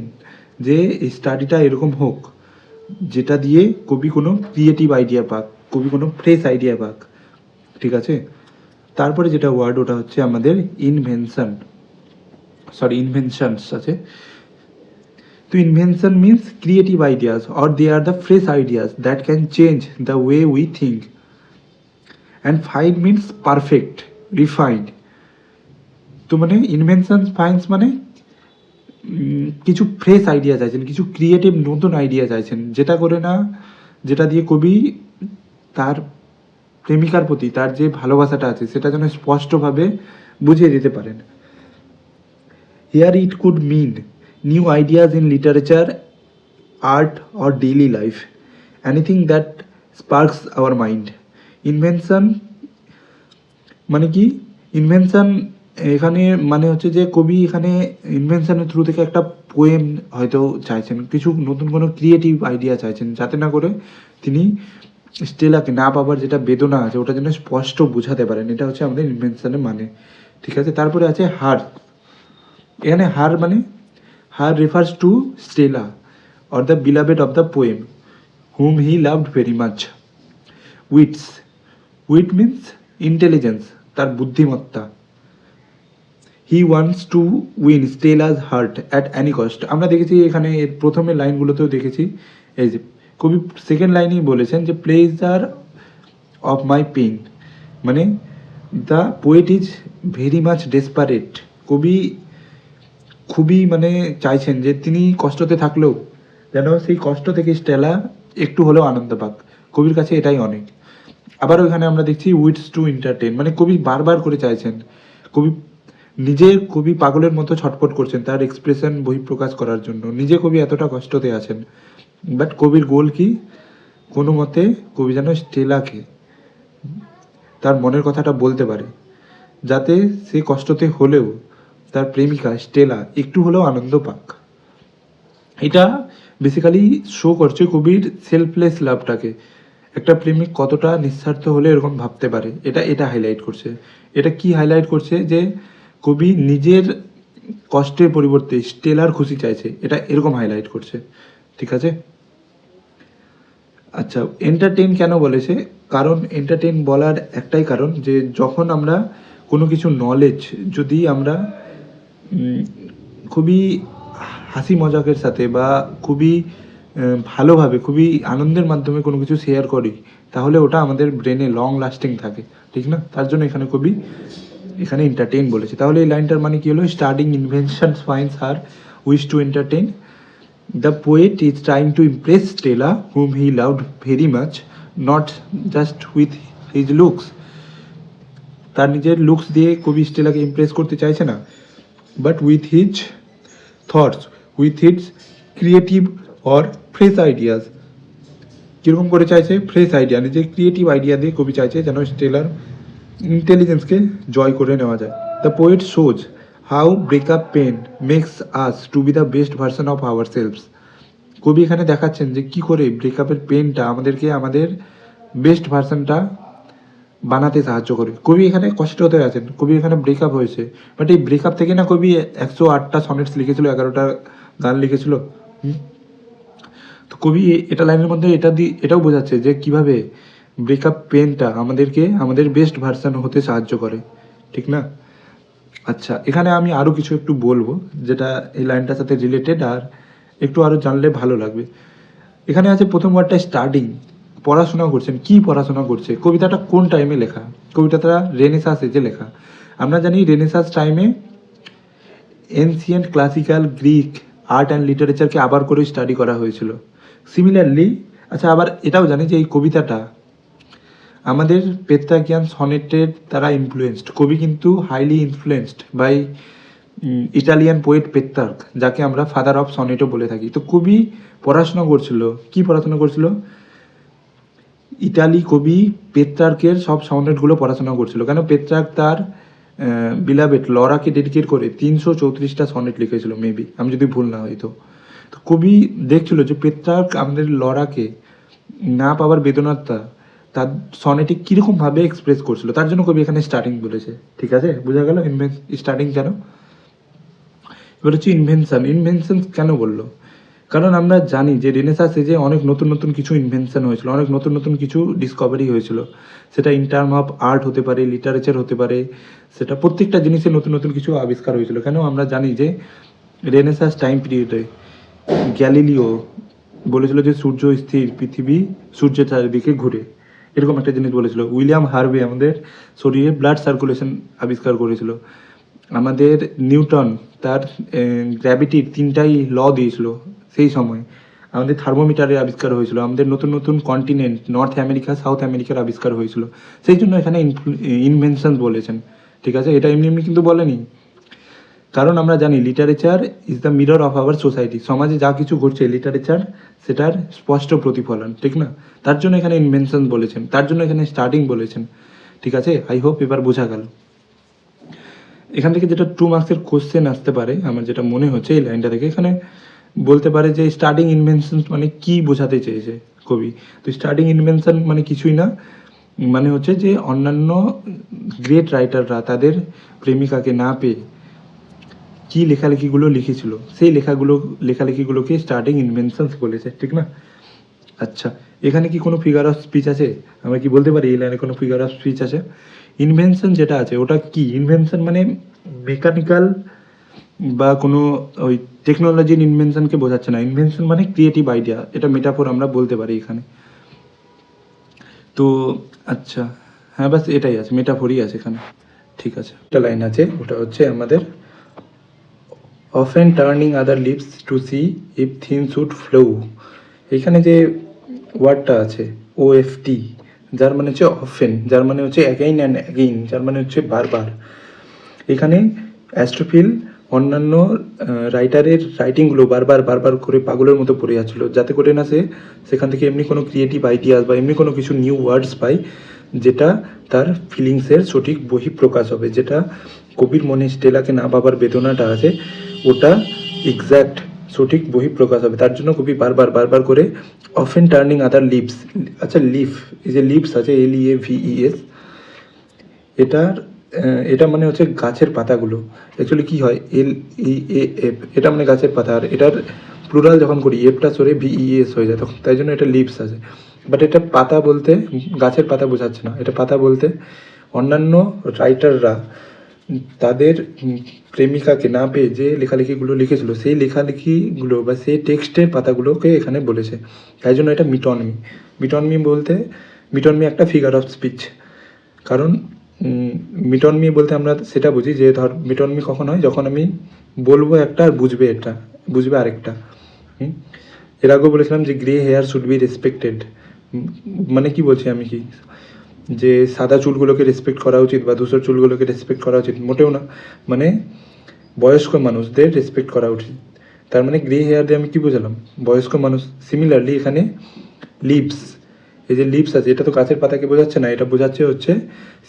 যে এই স্টাডিটা এরকম হোক যেটা দিয়ে কবি কোনো ক্রিয়েটিভ আইডিয়া পাক, কবি কোনো ফ্রেশ আইডিয়া পাক, ঠিক আছে? তারপরে যেটা ওয়ার্ড ওটা হচ্ছে আমাদের ইনভেনশনস আছে। তো invention means creative ideas or they are the fresh ideas that can change the way we think. And fine means perfect, refined. তো মানে ইনভেনশন ফাইন্স মানে কিছু ফ্রেশ আইডিয়া চাইছেন, কিছু ক্রিয়েটিভ নতুন আইডিয়া চাইছেন, যেটা দিয়ে কবি তার প্রেমিকার প্রতি তার যে ভালোবাসাটা আছে সেটা যেন স্পষ্টভাবে বুঝিয়ে দিতে পারেন। Here it could mean new ideas in literature, art or daily life, anything that sparks our mind. Invention মানে কি? ইনভেনশন এখানে মানে হচ্ছে যে কবি এখানে ইনভেনশনের থ্রু থেকে একটা পোয়েম হয়তো চাইছেন, কিছু নতুন কোনো ক্রিয়েটিভ আইডিয়া চাইছেন, যাতে না করে তিনি স্টেলাকে না পাবার যেটা বেদনা আছে ওটা যেন স্পষ্ট বোঝাতে পারেন। এটা হচ্ছে আমাদের ইনভেনশনের মানে, ঠিক আছে? তারপরে আছে হার। এখানে her refers to Stella or the beloved of the poem whom he loved very much. Wit means intelligence, তার বুদ্ধিমত্তা। He wants to win Stella's heart at any cost. আমরা দেখেছি এখানে প্রথমের লাইনগুলোতেও দেখেছি, এই যে কবি সেকেন্ড লাইনেই বলেছেন যে প্লেজার অফ মাই পেইন, মানে the poet is very much desperate কবি খুবই মানে চাইছেন যে তিনি কষ্টতে থাকলেও যেন সেই কষ্ট থেকে স্টেলা একটু হলেও আনন্দ পাক। কবির কাছে এটাই অনেক। আবার ওইখানে আমরা দেখছি উইটস টু এন্টারটেন, মানে কবি বারবার করে চাইছেন, কবি কবি পাগলের মতো ছটফট করছেন তার এক্সপ্রেশন বহিঃপ্রকাশ করার জন্য। নিজে কবি এতটা কষ্টতে আছেন, বাট কবির গোল কি, কোনো মতে কবি যেন স্টেলাকে তার মনের কথাটা বলতে পারে, যাতে সে কষ্টতে হলেও তার প্রেমিকা স্টেলা একটু হলেও আনন্দ পাক। এটা বেসিক্যালি শো করছে কবির সেলফলেস লাভটাকে। একটা প্রেমিক কতটা নিঃস্বার্থ হলে এরকম ভাবতে পারে, এটা হাইলাইট করছে। এটা কি হাইলাইট করছে, যে কবি নিজের কষ্টের পরিবর্তে স্টেলার খুশি চাইছে, এটা এরকম হাইলাইট করছে। ঠিক আছে। আচ্ছা, এন্টারটেইন কেন বলেছে? কারণ এন্টারটেইন বলার একটাই কারণ, যে যখন আমরা কোনো কিছু নলেজ যদি আমরা খুবই হাসি মজাকের সাথে বা খুবই ভালোভাবে, খুবই আনন্দের মাধ্যমে কোনো কিছু শেয়ার করি, তাহলে ওটা আমাদের ব্রেনে লং লাস্টিং থাকে, ঠিক না? তার জন্য এখানে কবি এখানে এন্টারটেইন বলেছে। তাহলে এই লাইনটার মানে কি হলো? Starting inventions finds her wish to entertain. The poet is trying to impress Stella, whom he loved very much, not just with his looks. তার নিজের লুকস দিয়ে কবি স্টেলাকে ইমপ্রেস করতে চাইছে না, but with his thoughts, with his creative or fresh ideas. কীরকম করে চাইছে? ফ্রেশ আইডিয়া, নিজের ক্রিয়েটিভ আইডিয়া দিয়ে কবি চাইছে যেন স্টেলার ইন্টেলিজেন্সকে জয় করে নেওয়া যায়। The poet shows how breakup pain makes us to be the best version of ourselves. কবি এখানে দেখাচ্ছেন যে কী করে ব্রেকআপের পেনটা আমাদেরকে আমাদের বেস্ট ভার্সনটা বানাতে সাহায্য করে। কবি এখানে কষ্ট হতে আছেন, কবি এখানে ব্রেকআপ হয়েছে, বাট এই ব্রেকআপ থেকে না কবি 108টা সনেটস লিখেছিল, 11টা গান লিখেছিল। তো কবি এটা লাইনের মধ্যে এটাও বোঝাচ্ছে যে কিভাবে ব্রেকআপ পেনটা আমাদেরকে আমাদের বেস্ট ভার্সন হতে সাহায্য করে, ঠিক না? আচ্ছা, এখানে আমি আরও কিছু একটু বলবো যেটা এই লাইনটার সাথে রিলেটেড, আর একটু আরও জানলে ভালো লাগবে। এখানে আছে প্রথম ওয়ার্ডটা স্টাডিং, পড়াশোনা করছেন। কি পড়াশোনা করছে? কবিতাটা কোন টাইমে লেখা? কবিতাটা রেনেসাঁস এজে লেখা। আমরা জানি রেনেসাঁস টাইমে ancient classical Greek art and লিটারেচারকে আবার করে স্টাডি করা হয়েছিল। সিমিলারলি, আচ্ছা, আবার এটাও জানি যে এই কবিতাটা আমাদের পেত্রাকিয়ান সনেটের দ্বারা ইনফ্লুয়েন্সড। কবি কিন্তু highly influenced by Italian poet Petrarch, যাকে আমরা ফাদার অফ সনেটও বলে থাকি। তো কবি পড়াশোনা করছিল, কি পড়াশোনা করছিল? ইটালি কবি পেত্রার্কের সব সনেটগুলো পড়াশোনা করছিল। কেন? পেত্রার্ক তার বিলাবেট লরাকে ডেডিকেট করে 334টা সনেট লিখেছিল, মেবি, আমি যদি ভুল না হই। তো কবি দেখছিল যে পেত্রার্ক আমাদের লরাকে না পাওয়ার বেদনাটা তার সনেটে কীরকমভাবে এক্সপ্রেস করছিল, তার জন্য কবি এখানে স্টার্টিং বলেছে। ঠিক আছে, বোঝা গেল স্টার্টিং কেন। এবার হচ্ছে ইনভেনশন কেন বললো? কারণ আমরা জানি যে রেনেসাঁস এজে অনেক নতুন নতুন কিছু ইনভেনশন হয়েছিল, অনেক নতুন নতুন কিছু ডিসকভারি হয়েছিল। সেটা ইন টার্ম অফ আর্ট হতে পারে, লিটারেচার হতে পারে, সেটা প্রত্যেকটা জিনিসে নতুন নতুন কিছু আবিষ্কার হয়েছিল। কেন? আমরা জানি যে রেনেসাঁস টাইম পিরিয়ডে গ্যালিলিও বলেছিল যে সূর্য স্থির, পৃথিবী সূর্যের চারিদিকে ঘুরে, এরকম একটা জিনিস বলেছিল। উইলিয়াম হার্ভে আমাদের শরীরে ব্লাড সার্কুলেশন আবিষ্কার করেছিল। আমাদের নিউটন তার গ্র্যাভিটির 3টাই ল দিয়েছিল সেই সময়। আমাদের থার্মোমিটারের আবিষ্কার হয়েছিল। আমাদের নতুন নতুন কন্টিনেন্ট, নর্থ আমেরিকা, সাউথ আমেরিকার আবিষ্কার হয়েছিল। সেই জন্য এখানে ইনভেনশন বলেছেন। ঠিক আছে, এটা এমনি এমনি কিন্তু বলেনি। কারণ আমরা জানি literature is the mirror of our society. সমাজে যা কিছু ঘটছে লিটারেচার সেটার স্পষ্ট প্রতিফলন, ঠিক না? তার জন্য এখানে ইনভেনশন বলেছেন, তার জন্য এখানে স্টার্টিং বলেছেন। ঠিক আছে, আই হোপ এবার বোঝা গেল। এখান থেকে যেটা 2 মার্কসের কোশ্চেন আসতে পারে আমার যেটা মনে হচ্ছে এই লাইনটা থেকে, এখানে বলতে পারে যে স্টার্টিং ইনভেনশন মানে কি বোঝাতে চেয়েছে কবি। তো স্টার্টিং ইনভেনশন মানে কিছুই না, মানে হচ্ছে যে অন্যান্য গ্রেট রাইটাররা তাদের প্রেমিকাকে না পেয়ে কি লেখালেখিগুলো লিখেছিল, সেই লেখালেখিগুলোকে স্টার্টিং ইনভেনশনস বলেছে, ঠিক না? আচ্ছা, এখানে কি কোনো ফিগার অফ স্পিচ আছে? আমরা কি বলতে পারি এই লাইনে কোনো ফিগার অফ স্পিচ আছে? ইনভেনশন যেটা আছে ওটা কি? ইনভেনশন মানে মেকানিক্যাল বা কোনো ওই টেকনোলজির ইনভেনশনকে বোঝাচ্ছে না। ইনভেনশন মানে ক্রিয়েটিভ আইডিয়া, এটা মেটাফোর আমরা বলতে পারি এখানে। তো আচ্ছা, হ্যাঁ, বাস এটাই আছে, মেটাফোরই আছে এখানে। ঠিক আছে, একটা লাইন আছে, ওটা হচ্ছে আমাদের often turning other lips to see if things would flow. এখানে যে ওয়ার্ডটা আছে OFT, যার মানে হচ্ছে অফেন, যার মানে হচ্ছে অ্যাগেইন অ্যান্ড অ্যাগেইন, যার মানে হচ্ছে বারবার। এখানে অ্যাস্ট্রোফিল অন্যান্য রাইটারের রাইটিংগুলো বারবার বারবার করে পাগলের মতো পড়ে যাচ্ছিল, যাতে করে না সে সেখান থেকে এমনি কোনো ক্রিয়েটিভ আইডিয়াস বা এমনি কোনো কিছু নিউ ওয়ার্ডস পায় যেটা তার ফিলিংসের সঠিক বহিঃপ্রকাশ হবে, যেটা কবির মনে স্টেলাকে না পাবার বেদনাটা আছে ওটা এক্স্যাক্ট সঠিক বহিঃপ্রকাশ হবে। তার জন্য কবি বারবার বারবার করে অফেন টার্নিং আদার লিভস, আচ্ছা লিফ, এই যে লিভস আছে LEAVES, এটার এটা মানে হচ্ছে গাছের পাতাগুলো। অ্যাকচুয়ালি কী হয় LEAF, এটা মানে গাছের পাতা, আর এটার প্লুরাল যখন করি এফটা সরে VES হয়ে যায়, তখন তাই জন্য এটা লিভস আছে। বাট এটা পাতা বলতে গাছের পাতা বোঝাচ্ছে না, এটা পাতা বলতে অন্যান্য রাইটাররা তাদের প্রেমিকাকে না পেয়ে যে লেখালেখিগুলো লিখেছিল সেই লেখালেখিগুলো বা সেই টেক্সটের পাতাগুলোকে এখানে বলেছে, তাই জন্য এটা মিটনমি। মিটনমি বলতে মিটনমি একটা ফিগার অফ স্পিচ, কারণ মিটনমি বলতে আমরা সেটা বুঝি যে ধর মিটনমি কখন হয়, যখন আমি বলবো একটা আর বুঝবে এটা, বুঝবে আরেকটা। এর আগেও বলেছিলাম যে grey hair should be respected, মানে কি বলছি আমি, কি যে সাদা চুলগুলোকে রেসপেক্ট করা উচিত বা ধূসর চুলগুলোকে রেসপেক্ট করা উচিত, মোটেও না, মানে বয়স্ক মানুষদের রেসপেক্ট করা উচিত। তার মানে গ্রে হেয়ার দিয়ে আমি কি বোঝালাম, বয়স্ক মানুষ। সিমিলারলি এখানে লিভস, এই যে লিভস আছে এটা তো গাছের পাতাকে বোঝাচ্ছে না, এটা বোঝাচ্ছে হচ্ছে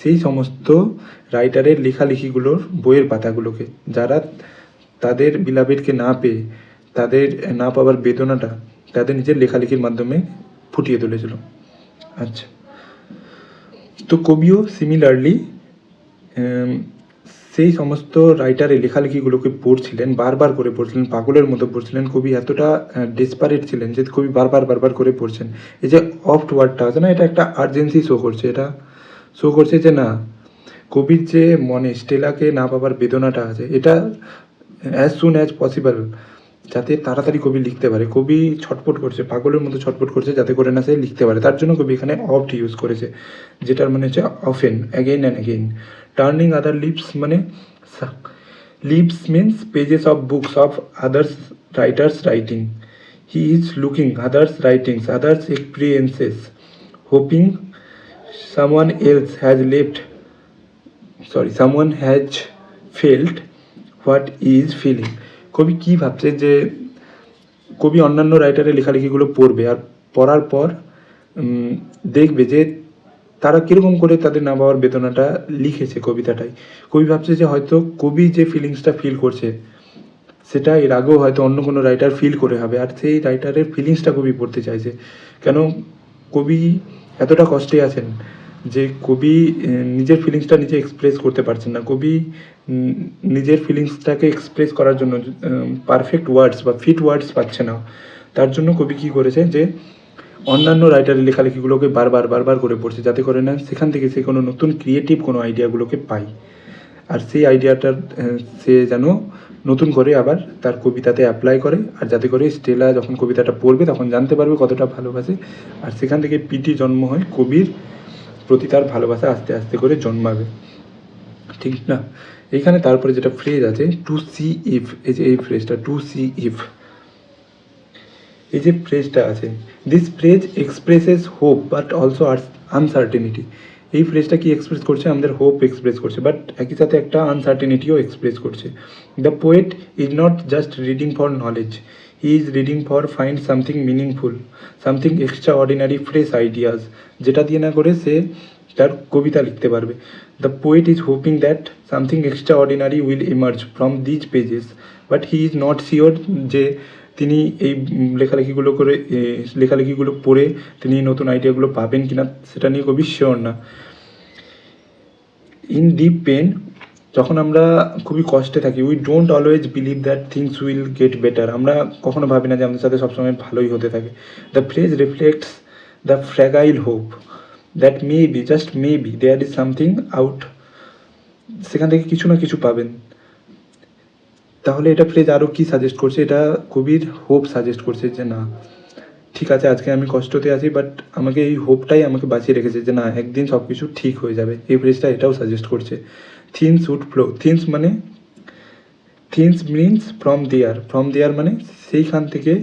সেই সমস্ত রাইটারের লেখালেখিগুলোর বইয়ের পাতাগুলোকে, যারা তাদের বিলাবেটকে না পেয়ে তাদের না পাওয়ার বেদনাটা তাদের নিজের লেখালেখির মাধ্যমে ফুটিয়ে তুলেছিল। আচ্ছা, তো কবিও সিমিলারলি সেই সমস্ত রাইটারের লেখালেখিগুলোকে পড়ছিলেন, বারবার করে পড়ছিলেন, পাগলের মতো পড়ছিলেন। কবি এতটা ডেসপারেট ছিলেন যে কবি বারবার বারবার করে পড়ছেন। এই যে অফট ওয়ার্ডটা আছে না, এটা একটা আর্জেন্সি শো করছে, এটা শো করছে যে না, কবির যে মনে স্টেলাকে না পাবার বেদনাটা আছে এটা অ্যাজ সুন অ্যাজ পসিবল যাতে তাড়াতাড়ি কবি লিখতে পারে। কবি ছটফট করছে, পাগলের মতো ছটফট করছে যাতে করে না সে লিখতে পারে। তার জন্য কবি এখানে অফট ইউজ করেছে, যেটার মানে হচ্ছে often, again and again. Turning other leaves মানে leaves means pages of books of others writers writing. He is looking others writings, others experiences, hoping someone else has left, someone has felt what he is feeling. কবি কী ভাবছে যে কবি অন্যান্য রাইটারের লেখালেখিগুলো পড়বে, আর পড়ার পর দেখবে যে তারা কীরকম করে তাদের না পাওয়ার বেদনাটা লিখেছে কবিতাটাই। কবি ভাবছে যে হয়তো কবি যে ফিলিংসটা ফিল করছে সেটা এর আগেও হয়তো অন্য কোনো রাইটার ফিল করে হবে, আর সেই রাইটারের ফিলিংসটা কবি পড়তে চাইছে। কেন কবি এতটা কষ্টে আছেন যে কবি নিজের ফিলিংসটা নিজে এক্সপ্রেস করতে পারছেন না। কবি নিজের ফিলিংসটাকে এক্সপ্রেস করার জন্য পারফেক্ট ওয়ার্ডস বা ফিট ওয়ার্ডস পাচ্ছে না। তার জন্য কবি কী করেছে যে অন্যান্য রাইটারের লেখালেখিগুলোকে বারবার বারবার করে পড়ছে, যাতে করে না সেখান থেকে সে কোনো নতুন ক্রিয়েটিভ কোনো আইডিয়াগুলোকে পায়, আর সেই আইডিয়াটার সে যেন নতুন করে আবার তার কবিতাতে অ্যাপ্লাই করে, আর যাতে করে স্টেলা যখন কবিতাটা পড়বে তখন জানতে পারবে কতটা ভালোবাসে, আর সেখান থেকে পিটি জন্ম হয়, কবির প্রতি তার ভালোবাসা আস্তে আস্তে করে জন্মাবে, ঠিক না? এইখানে তারপরে যেটা ফ্রেজ আছে টু সি ইফ, এই যে এই ফ্রেজটা টু সি ইফ, এই যে ফ্রেজটা আছে, this phrase expresses hope but also uncertainty. এই ফ্রেজটা কি এক্সপ্রেস করছে, আমাদের হোপ এক্সপ্রেস করছে, বাট একই সাথে একটা আনসার্টেনিটিও এক্সপ্রেস করছে। The poet is not just reading for knowledge, he is reading for find something meaningful, something extra ordinary, fresh ideas, যেটা দিয়ে না করে সে তার কবিতা লিখতে পারবে। The poet is hoping that something extra ordinary will emerge from these pages, but he is not sure যে তিনি এই লেখালেখিগুলো পড়ে তিনি নতুন আইডিয়াগুলো পাবেন কিনা সেটা নিয়ে কবি শিওর না। ইন ডিপ পেন, যখন আমরা খুবই কষ্টে থাকি, we don't always believe that things will get better, আমরা কখনো ভাবি না যে আমাদের সাথে সবসময় ভালোই হতে থাকে। The phrase reflects the fragile hope that maybe, just maybe, there is something out, সেখান থেকে কিছু না কিছু পাবেন। তাহলে এটা ফ্রেজ আরও কী সাজেস্ট করছে, এটা কবির হোপ সাজেস্ট করছে যে না ঠিক আছে আজকে আমি কষ্টতে আছি, বাট আমাকে এই হোপটাই আমাকে বাঁচিয়ে রেখেছে যে না একদিন সব কিছু ঠিক হয়ে যাবে। এই ফ্রেজটা এটাও সাজেস্ট করছে। থিংস উড ফ্লো, থিংস মানে থিংস মিনস ফ্রম দেয়ার মানে সেইখান থেকে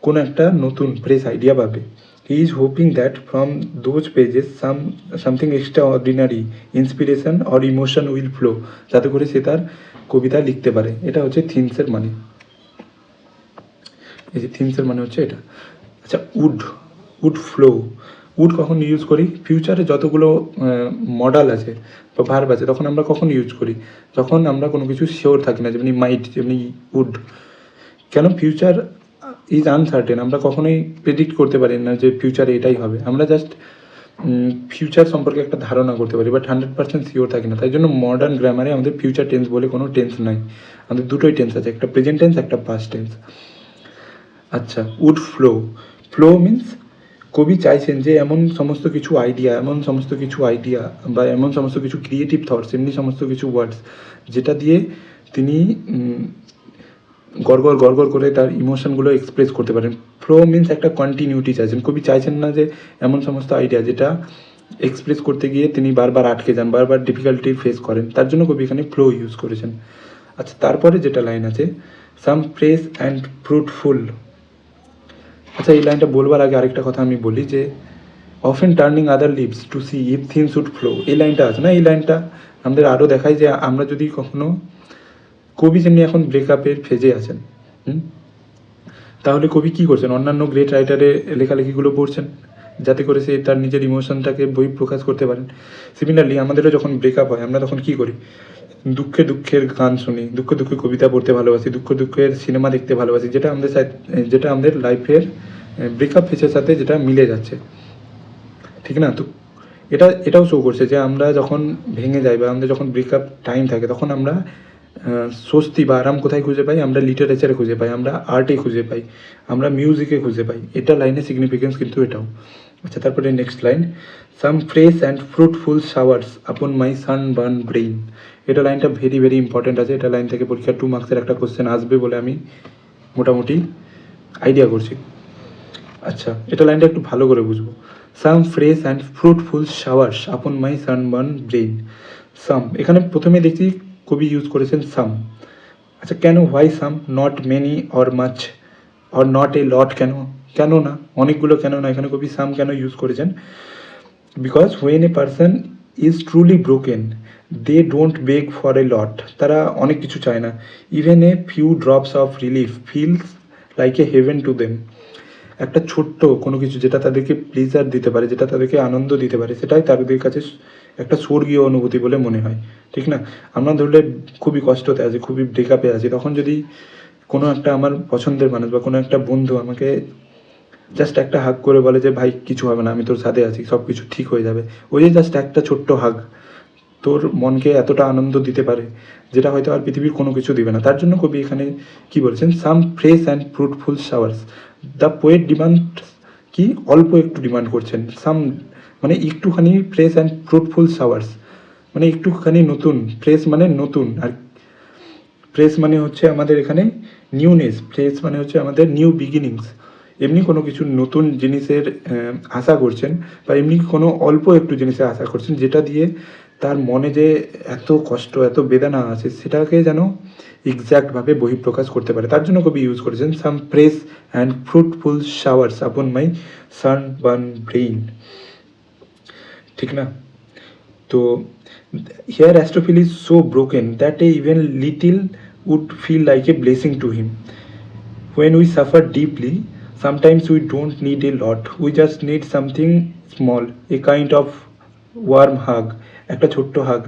কোনো একটা নতুন ফ্রেশ আইডিয়া পাবে। He is hoping that from those pages something extra ordinary inspiration or emotion will flow, যাতে করে সে তার কবিতা লিখতে পারে। এটা হচ্ছে থিমসের মানে। এই যে থিমসের মানে হচ্ছে এটা। আচ্ছা, উড ফ্লো। উড কখন ইউজ করি? ফিউচারে যতগুলো মডেল আছে বা ভার্ব আছে তখন আমরা কখন ইউজ করি? যখন আমরা কোনো কিছু শিওর থাকি না, যেমনি মাইট, যেমনি উড। কেন? ফিউচার ইজ আনসার্টেন, আমরা কখনোই প্রেডিক্ট করতে পারি না যে ফিউচারে এটাই হবে। আমরা জাস্ট ফিউচার সম্পর্কে একটা ধারণা করতে পারি, বাট 100% শিওর থাকি না। তাই জন্য মডার্ন গ্রামারে আমাদের ফিউচার টেন্স বলে কোনো টেন্স নাই, আমাদের দুটোই টেন্স আছে, একটা প্রেজেন্ট টেন্স, একটা পাস্ট টেন্স। আচ্ছা, উড ফ্লো। ফ্লো মিন্স কবি চাইছেন যে এমন সমস্ত কিছু আইডিয়া বা এমন সমস্ত কিছু ক্রিয়েটিভ থটস, এমনি সমস্ত কিছু ওয়ার্ডস যেটা দিয়ে তিনি গড়গড় করে তার ইমোশনগুলো এক্সপ্রেস করতে পারেন। ফ্লো মিন্স একটা কন্টিনিউটি চাইছেন, কবি চাইছেন না যে এমন সমস্ত আইডিয়া যেটা এক্সপ্রেস করতে গিয়ে তিনি বারবার আটকে যান, বারবার ডিফিকাল্টি ফেস করেন, তার জন্য কবি এখানে ফ্লো ইউজ করেছেন। আচ্ছা, তারপরে যেটা লাইন আছে, সাম ফ্রেশ অ্যান্ড ফ্রুটফুল। আচ্ছা, এই লাইনটা বলবার আগে আরেকটা কথা আমি বলি যে often turning other leaves to see if things would flow, এই লাইনটা আছে না, এই লাইনটা আমাদের আরও দেখায় যে আমরা যদি কখনো, কবি যেমনি এখন ব্রেকআপের ফেজে আছেন, তাহলে কবি কী করছেন? অন্যান্য গ্রেট রাইটারের লেখালেখিগুলো পড়ছেন যাতে করে সে তার নিজের ইমোশনটাকে বই প্রকাশ করতে পারেন। সিমিলারলি আমাদেরও যখন ব্রেকআপ হয় আমরা তখন কী করি? দুঃখের গান শুনি, দুঃখের কবিতা পড়তে ভালোবাসি, দুঃখের সিনেমা দেখতে ভালোবাসি, যেটা আমাদের লাইফের ব্রেকআপ ফেজের সাথে যেটা মিলে যাচ্ছে, ঠিক না? তো এটাও শো করছে যে আমরা যখন ভেঙে যাই বা আমাদের যখন ব্রেকআপ টাইম থাকে তখন আমরা স্বস্তি বা আরাম কোথায় খুঁজে পাই? আমরা লিটারেচারে খুঁজে পাই, আমরা আর্টে খুঁজে পাই, আমরা মিউজিকে খুঁজে পাই। এটা লাইনের সিগনিফিকেন্স কিন্তু এটাও। আচ্ছা, তারপরে next line, some fresh and fruitful showers আপন মাই সানবার্ন ব্রেইন। এটা লাইনটা ভেরি ইম্পর্টেন্ট আছে। এটা লাইন থেকে পরীক্ষা 2 মার্কসের একটা কোশ্চেন আসবে বলে আমি মোটামুটি আইডিয়া করছি। আচ্ছা, এটা লাইনটা একটু ভালো করে বুঝবো। Some fresh and fruitful showers আপন মাই সানবার্ন ব্রেইন। সাম, এখানে প্রথমে দেখছি কবি ইউজ করেছেন সাম। আচ্ছা, কেন? Why some, not many or much or not a lot? কেন না? অনেকগুলো কেন না? এখানে কবি সাম কেন ইউজ করেছেন? Because when a person is truly broken they don't beg for a lot. তারা অনেক কিছু চায় না। Even a few drops of relief feels like a heaven to them. একটা ছোট্ট কোনো কিছু যেটা তাদেরকে প্লেজার দিতে পারে, যেটা তাদেরকে আনন্দ দিতে পারে, সেটাই তাদের কাছে একটা স্বর্গীয় অনুভূতি বলে মনে হয়, ঠিক না? আমরা ধরলে খুবই কষ্টতে আছি, খুবই ব্রেকআপে আছি, তখন যদি কোনো একটা আমার পছন্দের মানুষ বা কোনো একটা বন্ধু আমাকে জাস্ট একটা হাগ করে বলে যে ভাই কিছু হবে না, আমি তোর সাথে আছি, সব কিছু ঠিক হয়ে যাবে, ওই যে জাস্ট একটা ছোট্ট হাগ তোর মনকে এতটা আনন্দ দিতে পারে যেটা হয়তো আর পৃথিবীর কোনো কিছু দিবে না। তার জন্য কবি এখানে কি বলেছেন? Some fresh and fruitful showers. The poet demand কি? অল্প একটু ডিমান্ড করছেন। সাম মানে একটুখানি ফ্রেশ অ্যান্ড ফ্রুটফুল শাওয়ার্স মানে একটুখানি নতুন, ফ্রেশ মানে নতুন, আর ফ্রেশ মানে হচ্ছে আমাদের এখানে নিউনেস, ফ্রেশ মানে হচ্ছে আমাদের নিউ বিগিনিংস। এমনি কোনো কিছু নতুন জিনিসের আশা করছেন বা এমনি কোনো অল্প একটু জিনিসের আশা করছেন যেটা দিয়ে তার মনে যে এত কষ্ট, এত বেদনা আছে সেটাকে যেন এক্স্যাক্টভাবে বহিঃপ্রকাশ করতে পারে। তার জন্য কবি ইউজ করেছেন some fresh and fruitful showers আপন মাই সানবার্ন ব্রেইন, ঠিক না? তো here Astrophil is so broken that a even little would feel like a blessing to him. When we suffer deeply, sometimes we don't need a lot, we just need something small, a kind of warm hug, একটা ছোট্ট হাগ,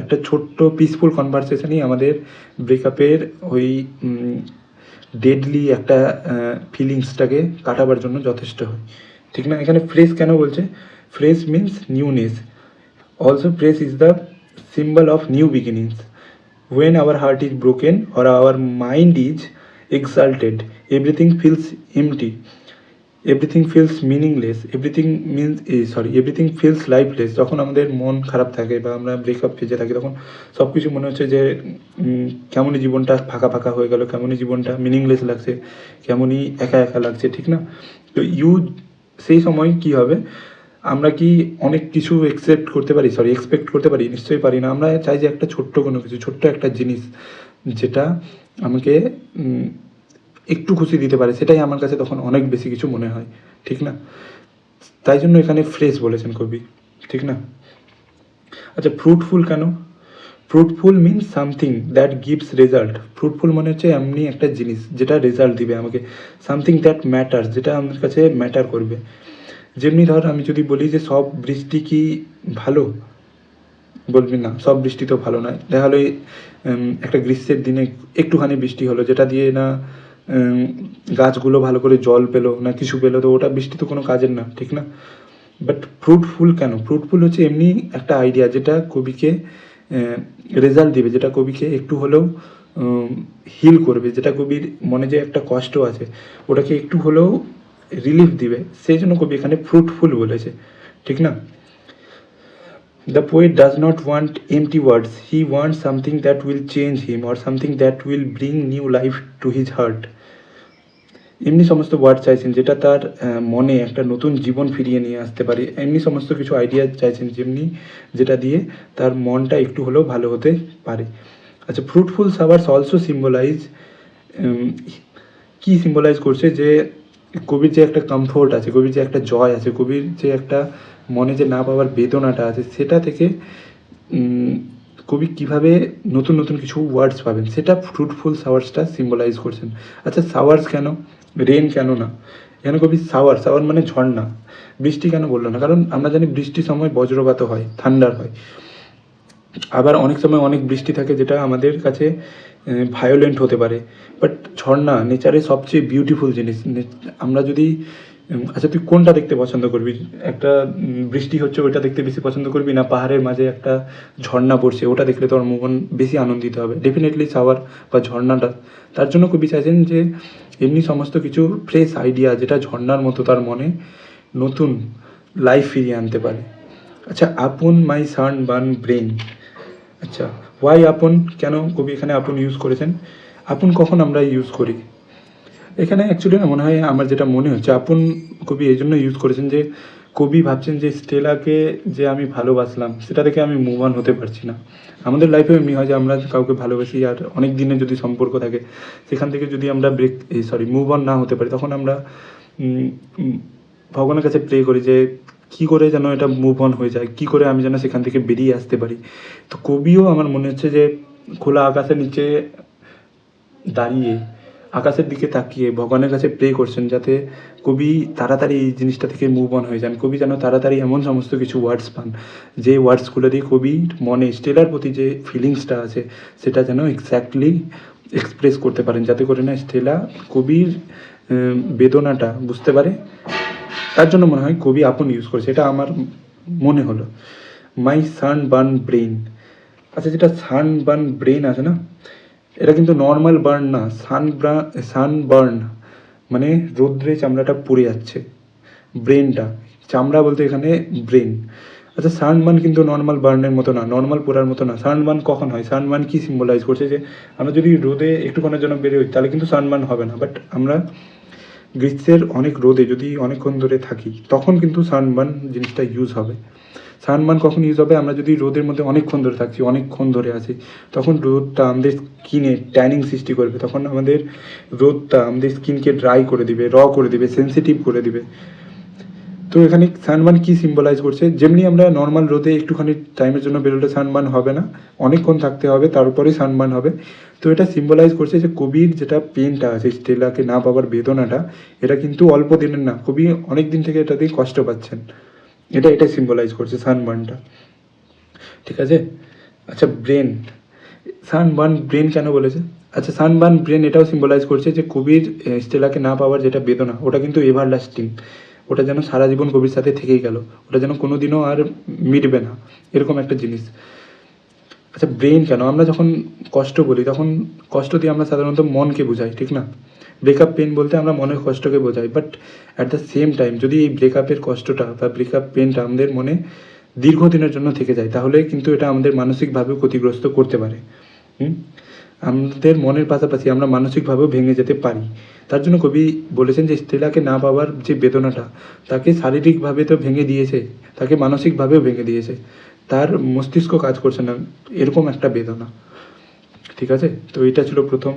একটা ছোট্ট পিসফুল কনভারসেশনই আমাদের ব্রেকআপের ওই ডেডলি একটা ফিলিংসটাকে কাটাবার জন্য যথেষ্ট হয়, ঠিক না? এখানে ফ্রেশ কেন বলছে? Fresh means newness. Also, praise is the symbol of new beginnings. When our heart is broken or our mind is exalted, everything feels empty, everything feels meaningless, everything feels lifeless. যখন আমাদের মন খারাপ থাকে বা আমরা ব্রেকআপ ফেজে থাকি তখন সব কিছু মনে হচ্ছে যে কেমনই জীবনটা ফাঁকা হয়ে গেল, কেমনই জীবনটা মিনিংলেস লাগছে, কেমনই একা লাগছে, ঠিক না? তো সেই সময় কি হবে? আমরা কি অনেক কিছু এক্সপেক্ট করতে পারি? নিশ্চয়ই পারি না। আমরা চাই যে একটা ছোট্ট কোনো কিছু, ছোট্ট একটা জিনিস যেটা আমাকে একটু খুশি দিতে পারে, সেটাই আমার কাছে তখন অনেক বেশি কিছু মনে হয়, ঠিক না? তাই জন্য এখানে ফ্রেশ বলেছেন কবি, ঠিক না? আচ্ছা, ফ্রুটফুল কেন? Fruitful means something that gives result. Fruitful মানে হচ্ছে এমনি একটা জিনিস যেটা রেজাল্ট দিবে আমাকে, সামথিং দ্যাট ম্যাটার্স, যেটা আমার কাছে ম্যাটার করবে। যেমনি ধর আমি যদি বলি যে সব বৃষ্টি কি ভালো, বলবি না সব বৃষ্টি তো ভালো নয়। দেখা হলো একটা গ্রীষ্মের দিনে একটুখানি বৃষ্টি হলো, যেটা দিয়ে না গাছগুলো ভালো করে জল পেলো না কিছু পেলো, তো ওটা বৃষ্টি তো কোনো কাজের না, ঠিক না? বাট ফ্রুটফুল কেন? ফ্রুটফুল হচ্ছে এমনি একটা আইডিয়া যেটা কবিকে রেজাল্ট দিবে, যেটা কবিকে একটু হলেও হিল করবে, যেটা কবির মনে যে একটা কষ্ট আছে ওটাকে একটু হলেও রিলিফ দিবে, সেই জন্য কবি এখানে ফ্রুটফুল বলেছে, ঠিক না? The poet does not want empty words, he wants something that will change him or something that will bring new life to his heart. এমনি সমস্ত ওয়ার্ড চাইছেন যেটা তার মনে একটা নতুন জীবন ফিরিয়ে নিয়ে আসতে পারে, এমনি সমস্ত কিছু আইডিয়া চাইছেন যেমনি যেটা দিয়ে তার মনটা একটু হলেও ভালো হতে পারে। আচ্ছা, ফ্রুটফুল সাওয়ার্স অলসো সিম্বলাইজ, কি সিম্বলাইজ করছে যে কবির যে একটা কমফোর্ট আছে, কবির যে একটা জয় আছে, কবির যে একটা মনে যে না পাওয়ার বেদনাটা আছে, সেটা থেকে কবি কীভাবে নতুন নতুন কিছু ওয়ার্ডস পাবেন, সেটা ফ্রুটফুল সাওয়ার্সটা সিম্বলাইজ করছেন। আচ্ছা, সাওয়ার্স কেন, রেন কেন না? এখানে কবি সাওয়ার, সাওয়ার মানে ঝর্ণা। বৃষ্টি কেন বললো না? কারণ আমরা জানি বৃষ্টির সময় বজ্রপাত হয়, থান্ডার হয়। আবার অনেক সময় অনেক বৃষ্টি থাকে যেটা আমাদের কাছে ভায়োলেন্ট হতে পারে। বাট ঝর্ণা নেচারের সবচেয়ে বিউটিফুল জিনিস। আমরা যদি আচ্ছা, তুই কোনটা দেখতে পছন্দ করবি? একটা বৃষ্টি হচ্ছে ওইটা দেখতে বেশি পছন্দ করবি, না পাহাড়ের মাঝে একটা ঝর্ণা পড়ছে ওটা দেখলে তোর মন বেশি আনন্দিত হবে? ডেফিনেটলি সাওয়ার বা ঝর্ণাটা। তার জন্য কবি চাইছেন যে এমনি সমস্ত কিছু ফ্রেশ আইডিয়া যেটা ঝর্ণার মতো তার মনে নতুন লাইফ ফিরিয়ে আনতে পারে। আচ্ছা, আপন মাই সানবার্ন ব্রেন। আচ্ছা, ওয়াই আপন, কেন কবি এখানে আপন ইউজ করেছেন? আপন কখন আমরা ইউজ করি? এখানে অ্যাকচুয়ালি না মনে হয়, আমার যেটা মনে হচ্ছে আপন কবি এই জন্য ইউজ করেছেন যে কবি ভাবছেন যে স্টেলাকে যে আমি ভালোবাসলাম সেটা থেকে আমি মুভ অন হতে পারছি না। আমাদের লাইফেও এমনি হয় যে আমরা কাউকে ভালোবাসি আর অনেক দিনের যদি সম্পর্ক থাকে সেখান থেকে যদি আমরা মুভ অন না হতে পারি, তখন আমরা ভগবানের কাছে প্রে করি যে কী করে যেন এটা মুভ অন হয়ে যায়, কী করে আমি যেন সেখান থেকে বেরিয়ে আসতে পারি। তো কবিও আমার মনে হচ্ছে যে খোলা আকাশের নিচে দাঁড়িয়ে আকাশের দিকে তাকিয়ে ভগবানের কাছে প্রে করছেন যাতে কবি তাড়াতাড়ি এই জিনিসটা থেকে মুভ অন হয়ে যান। কবি যেন তাড়াতাড়ি এমন সমস্ত কিছু ওয়ার্ডস পান যে ওয়ার্ডসগুলো দিয়ে কবির মনে স্টেলার প্রতি যে ফিলিংসটা আছে সেটা যেন এক্স্যাক্টলি এক্সপ্রেস করতে পারেন, যাতে করে না স্টেলা কবির বেদনাটা বুঝতে পারে। তার জন্য মনে হয় কবি আপন ইউজ করেছে, এটা আমার মনে হলো। মাই সানবার্ন ব্রেন। আচ্ছা, যেটা সানবার্ন ব্রেন আছে না, এটা কিন্তু নর্মাল বার্ন না, সানবার্ন মানে রৌদ্রে চামড়াটা পুড়ে যাচ্ছে, ব্রেনটা, চামড়া বলতে এখানে ব্রেন। আচ্ছা, সানবার্ন কিন্তু নর্মাল বার্নের মতো না, নর্মাল পোড়ার মতো না। সানবার্ন কখন হয়? সানবার্ন কি সিম্বলাইজ করছে? যে আমরা যদি রোদে একটুক্ষণের জন্য বেরোই তাহলে কিন্তু সানবার্ন হবে না, বাট আমরা গ্রীষ্মের অনেক রোদে যদি অনেকক্ষণ ধরে থাকি তখন কিন্তু সানবার্ন জিনিসটা ইউজ হবে। সানবার্ন কখন ইউজ হবে? আমরা যদি রোদের মধ্যে অনেকক্ষণ ধরে থাকছি, অনেকক্ষণ ধরে আছি, তখন রোদটা আমাদের স্কিনে ট্যানিং সৃষ্টি করবে, তখন আমাদের রোদটা আমাদের স্কিনকে ড্রাই করে দিবে, র করে দিবে, সেন্সিটিভ করে দিবে। তো এখানে সানবার্ন কি সিম্বলাইজ করছে? যেমনি আমরা নর্মাল রোদে একটুখানি টাইমের জন্য বেরোলে সানবার্ন হবে না, অনেকক্ষণ থাকতে হবে তারপরেই সানবার্ন হবে। তো এটা সিম্বলাইজ করছে যে কবির যেটা পেনটা আছে, স্টেলাকে না পাওয়ার বেদনাটা, এটা কিন্তু অল্প দিনের না, কবি অনেক দিন থেকে এটা দিয়ে কষ্ট পাচ্ছেন। এটা সিম্বলাইজ করছে সানবার্নটা, ঠিক আছে? আচ্ছা, ব্রেন, সানবার্ন ব্রেন কেন বলেছে? আচ্ছা, সানবার্ন ব্রেন এটাও সিম্বলাইজ করছে যে কবির স্টেলাকে না পাওয়ার যেটা বেদনা ওটা কিন্তু এভারলাস্টিং, ওটা যেন সারা জীবন কবির সাথে থেকেই গেল, ওটা যেন কোনো দিনও আর মিটবে না, এরকম একটা জিনিস। আচ্ছা, ব্রেন কেন? আমরা যখন কষ্ট বলি তখন কষ্ট দিয়ে আমরা সাধারণত মনকে বোঝাই, ঠিক না? ব্রেকআপ পেন বলতে আমরা মনের কষ্টকে বোঝাই, but at the same time যদি এই ব্রেকআপের কষ্টটা বা ব্রেকআপ পেনটা আমাদের মনে দীর্ঘদিনের জন্য থেকে যায় তাহলে কিন্তু এটা আমাদের মানসিকভাবেও ক্ষতিগ্রস্ত করতে পারে। আমাদের মনের পাশাপাশি আমরা মানসিকভাবেও ভেঙে যেতে পারি। তার জন্য কবি বলেছেন যে স্টেলাকে না পাওয়ার যে বেদনাটা তাকে শারীরিকভাবে তো ভেঙে দিয়েছে, তাকে মানসিকভাবেও ভেঙে দিয়েছে, তার মস্তিষ্ক কাজ করছে না, এরকম একটা বেদনা। ঠিক আছে, তো এটা ছিল প্রথম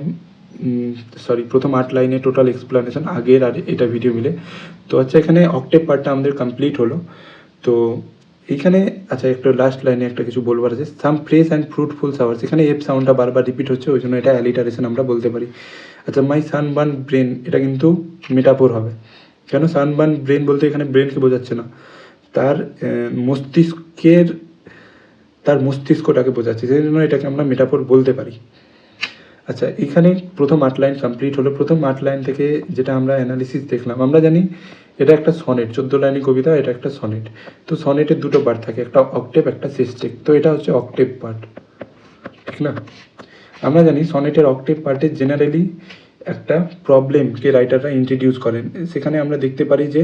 8 লাইনে টোটাল এক্সপ্লানেশন আগের আর এটা ভিডিও মিলে। তো আচ্ছা, এখানে অক্টেভ পার্টটা আমাদের কমপ্লিট হলো। তো এইখানে আচ্ছা, একটা লাস্ট লাইনে একটা কিছু বলবার আছে, সাম ফ্রেশ অ্যান্ড ফ্রুটফুল সাওয়ার্স। এখানে এফ সাউন্ডটা বারবার রিপিট হচ্ছে, ওই জন্য এটা অ্যালিটারেশন আমরা বলতে পারি। আচ্ছা, মাই সানবার্ন ব্রেন, এটা কিন্তু মেটাফোর হবে। কেন সানবার্ন ব্রেন বলতে এখানে ব্রেনকে বোঝাচ্ছে না, তার মস্তিষ্কের তার মস্তিষ্কটাকে বোঝাচ্ছে, সেই জন্য এটাকে আমরা মেটাফোর বলতে পারি। আচ্ছা, এখানে প্রথম 8 লাইন কমপ্লিট হলো। প্রথম 8 লাইন থেকে যেটা আমরা অ্যানালিসিস দেখলাম, আমরা জানি এটা একটা সনেট, 14 লাইনের কবিতা, এটা একটা সনেট। তো সনেটের দুটো পার্ট থাকে, একটা অক্টেভ, একটা সিস্টেক। তো এটা হচ্ছে অক্টেভ পার্ট, ঠিক না? আমরা জানি সনেটের অক্টেভ পার্টে জেনারেলি একটা প্রবলেমকে রাইটাররা ইন্ট্রোডিউস করেন। সেখানে আমরা দেখতে পারি যে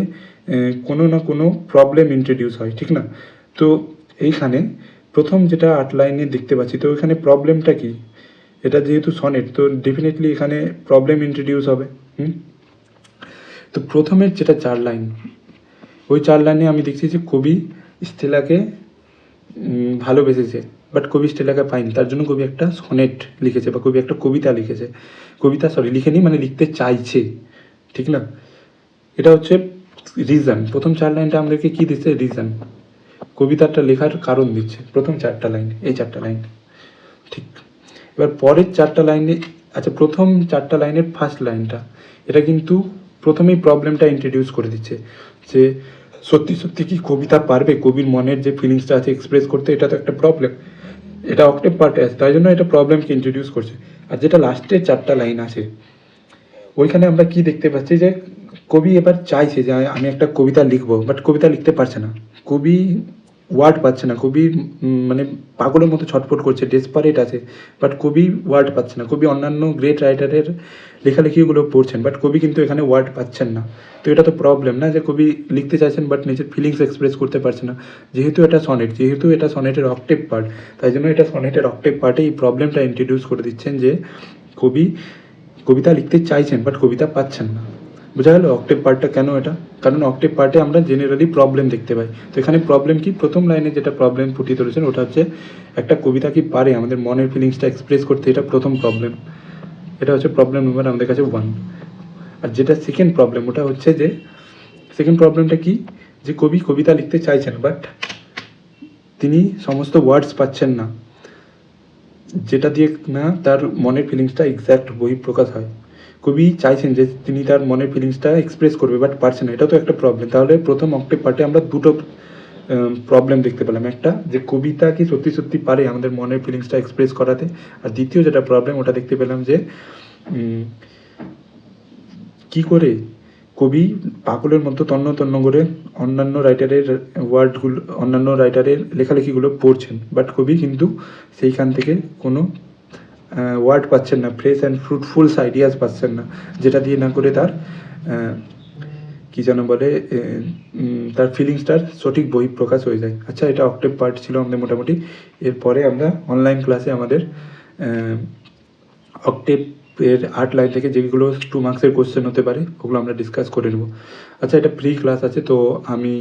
কোনো না কোনো প্রবলেম ইন্ট্রোডিউস হয়, ঠিক না? তো এইখানে প্রথম যেটা 8 লাইনে দেখতে পাচ্ছি, তো এখানে প্রবলেমটা কি? এটা যেহেতু সনেট, তো ডেফিনেটলি এখানে প্রবলেম ইন্ট্রোডিউস হবে। তো প্রথমের যেটা 4 লাইন, ওই 4 লাইনে আমি দেখছি যে কবি স্টেলাকে ভালোবেসেছে, বাট কবি স্টেলাকে পায়নি। তার জন্য কবি একটা সনেট লিখেছে, বা কবি একটা কবিতা লিখেছে। লিখেনি, মানে লিখতে চাইছে, ঠিক না? এটা হচ্ছে রিজন। প্রথম 4 লাইনটা আমাদেরকে কি দিচ্ছে? রিজন, কবিতাটা লেখার কারণ দিচ্ছে প্রথম 4টা লাইন, এই 4টা লাইন, ঠিক। এবার পরের 4টা লাইনে, আচ্ছা, প্রথম 4টা লাইনের ফার্স্ট লাইনটা, এটা কিন্তু প্রথমেই প্রবলেমটা ইন্ট্রোডিউস করে দিচ্ছে যে সত্যি সত্যি কি কবিতা পারবে কবির মনের যে ফিলিংসটা আছে এক্সপ্রেস করতে? এটা তো একটা প্রবলেম, এটা অক্টেভ পার্টে আছে, তাই জন্য এটা প্রবলেমকে ইন্ট্রোডিউস করছে। আর যেটা লাস্টের 4টা লাইন আছে, ওইখানে আমরা কি দেখতে পাচ্ছি যে কবি এবার চাইছে যে আমি একটা কবিতা লিখবো, বাট কবিতা লিখতে পারছে না। কবি ওয়ার্ড পাচ্ছে না, কবি মানে পাগলের মতো ছটফট করছে, ডেসপারেট আছে, বাট কবি ওয়ার্ড পাচ্ছে না। কবি অন্যান্য গ্রেট রাইটারের লেখালেখিগুলো পড়ছেন, বাট কবি কিন্তু এখানে ওয়ার্ড পাচ্ছেন না। তো এটা তো প্রবলেম না, যে কবি লিখতে চাইছেন বাট নিজের ফিলিংস এক্সপ্রেস করতে পারছে না। যেহেতু এটা সনেটের অক্টেভ পার্ট, তাই জন্য এটা সনেটের অক্টেভ পার্টে এই প্রবলেমটা ইন্ট্রোডিউস করে দিচ্ছেন যে কবি কবিতা লিখতে চাইছেন বাট কবিতা পাচ্ছেন না। বোঝা গেল অক্টেভ পার্টটা কেন? এটা কারণ অক্টেভ পার্টে আমরা জেনারেলি প্রবলেম দেখতে পাই। তো এখানে প্রবলেম কি? প্রথম লাইনে যেটা প্রবলেম ফুটিয়ে তুলেছেন, ওটা হচ্ছে একটা কবিতা কি পারে আমাদের মনের ফিলিংসটা এক্সপ্রেস করতে? এটা প্রথম প্রবলেম, এটা হচ্ছে প্রবলেম নাম্বার আমাদের কাছে 1। আর যেটা সেকেন্ড প্রবলেম, ওটা হচ্ছে যে সেকেন্ড প্রবলেমটা কি? যে কবি কবিতা লিখতে চাইছেন, বাট তিনি সমস্ত ওয়ার্ডস পাচ্ছেন না, যেটা দিয়ে না তার মনের ফিলিংসটা এক্স্যাক্ট বহিঃপ্রকাশ হয়। কবি চাইছেন যে তিনি তার মনের ফিলিংসটা এক্সপ্রেস করবে, বাট পারছেন না, এটা তো একটা প্রবলেম। তাহলে প্রথম অক্টেভ পার্টে আমরা দুটো প্রবলেম দেখতে পেলাম, একটা যে কবিতা কি সত্যি সত্যি পারে আমাদের মনের ফিলিংসটা এক্সপ্রেস করাতে, আর দ্বিতীয় যেটা প্রবলেম, ওটা দেখতে পেলাম যে কি করে কবি পাগলের মতো তন্ন তন্ন করে অন্যান্য রাইটারের লেখালেখিগুলো পড়ছেন, বাট কবি কিন্তু সেইখান থেকে কোনো ওয়ার্ড পাচ্ছেন না, ফ্রেশ অ্যান্ড ফ্রুটফুল আইডিয়াস পাচ্ছেন না, যেটা দিয়ে না করে তার কি যেন বলে তার ফিলিংসটার সঠিক বহিঃপ্রকাশ হয়ে যায়। আচ্ছা, এটা অক্টেভ পার্ট ছিল আমাদের মোটামুটি। এরপরে আমরা অনলাইন ক্লাসে আমাদের অক্টেভের 8 লাইন থেকে যেগুলো 2 মার্কসের কোশ্চেন হতে পারে, ওগুলো আমরা ডিসকাস করে নেব। আচ্ছা, এটা ফ্রি ক্লাস আছে, তো আমি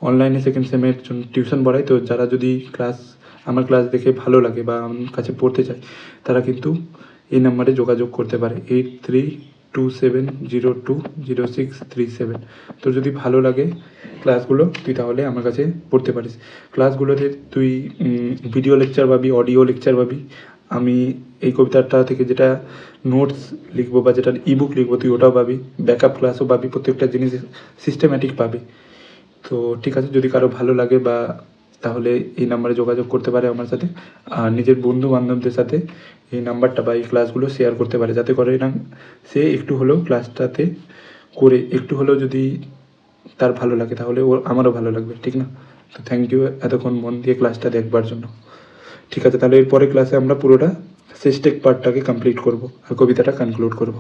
অনলাইনে সেকেন্ড সেমের জন্য টিউশন পড়াই। তো যারা যদি আমার ক্লাস দেখে ভালো লাগে বা আমার কাছে পড়তে চায়, তারা কিন্তু এই নাম্বারে যোগাযোগ করতে পারে, 8327020637। তো যদি ভালো লাগে ক্লাসগুলো, তুই তাহলে আমার কাছে পড়তে পারিস। ক্লাসগুলোতে তুই ভিডিও লেকচার পাবি, অডিও লেকচার পাবি। আমি এই কবিতাটা থেকে যেটা নোটস লিখবো বা যেটা ইবুক লিখবো, তুই ওটাও পাবি, ব্যাকআপ ক্লাসও পাবি, প্রত্যেকটা জিনিস সিস্টেম্যাটিক পাবি। তো ঠিক আছে, যদি কারো ভালো লাগে বা তাহলে এই নাম্বারে যোগাযোগ করতে পারে আমার সাথে, আর নিজের বন্ধু বান্ধবদের সাথে এই নাম্বারটা বা এই ক্লাসগুলো শেয়ার করতে পারে, যাতে করে না সে একটু হলেও ক্লাসটাতে করে একটু হলেও যদি তার ভালো লাগে, তাহলে আমারও ভালো লাগবে, ঠিক না? তো থ্যাংক ইউ এতক্ষণ মন দিয়ে ক্লাসটা দেখবার জন্য। ঠিক আছে, তাহলে এরপরে ক্লাসে আমরা পুরোটা সিস্টেক পার্টটাকে কমপ্লিট করব আর কবিতাটা কনক্লুড করব।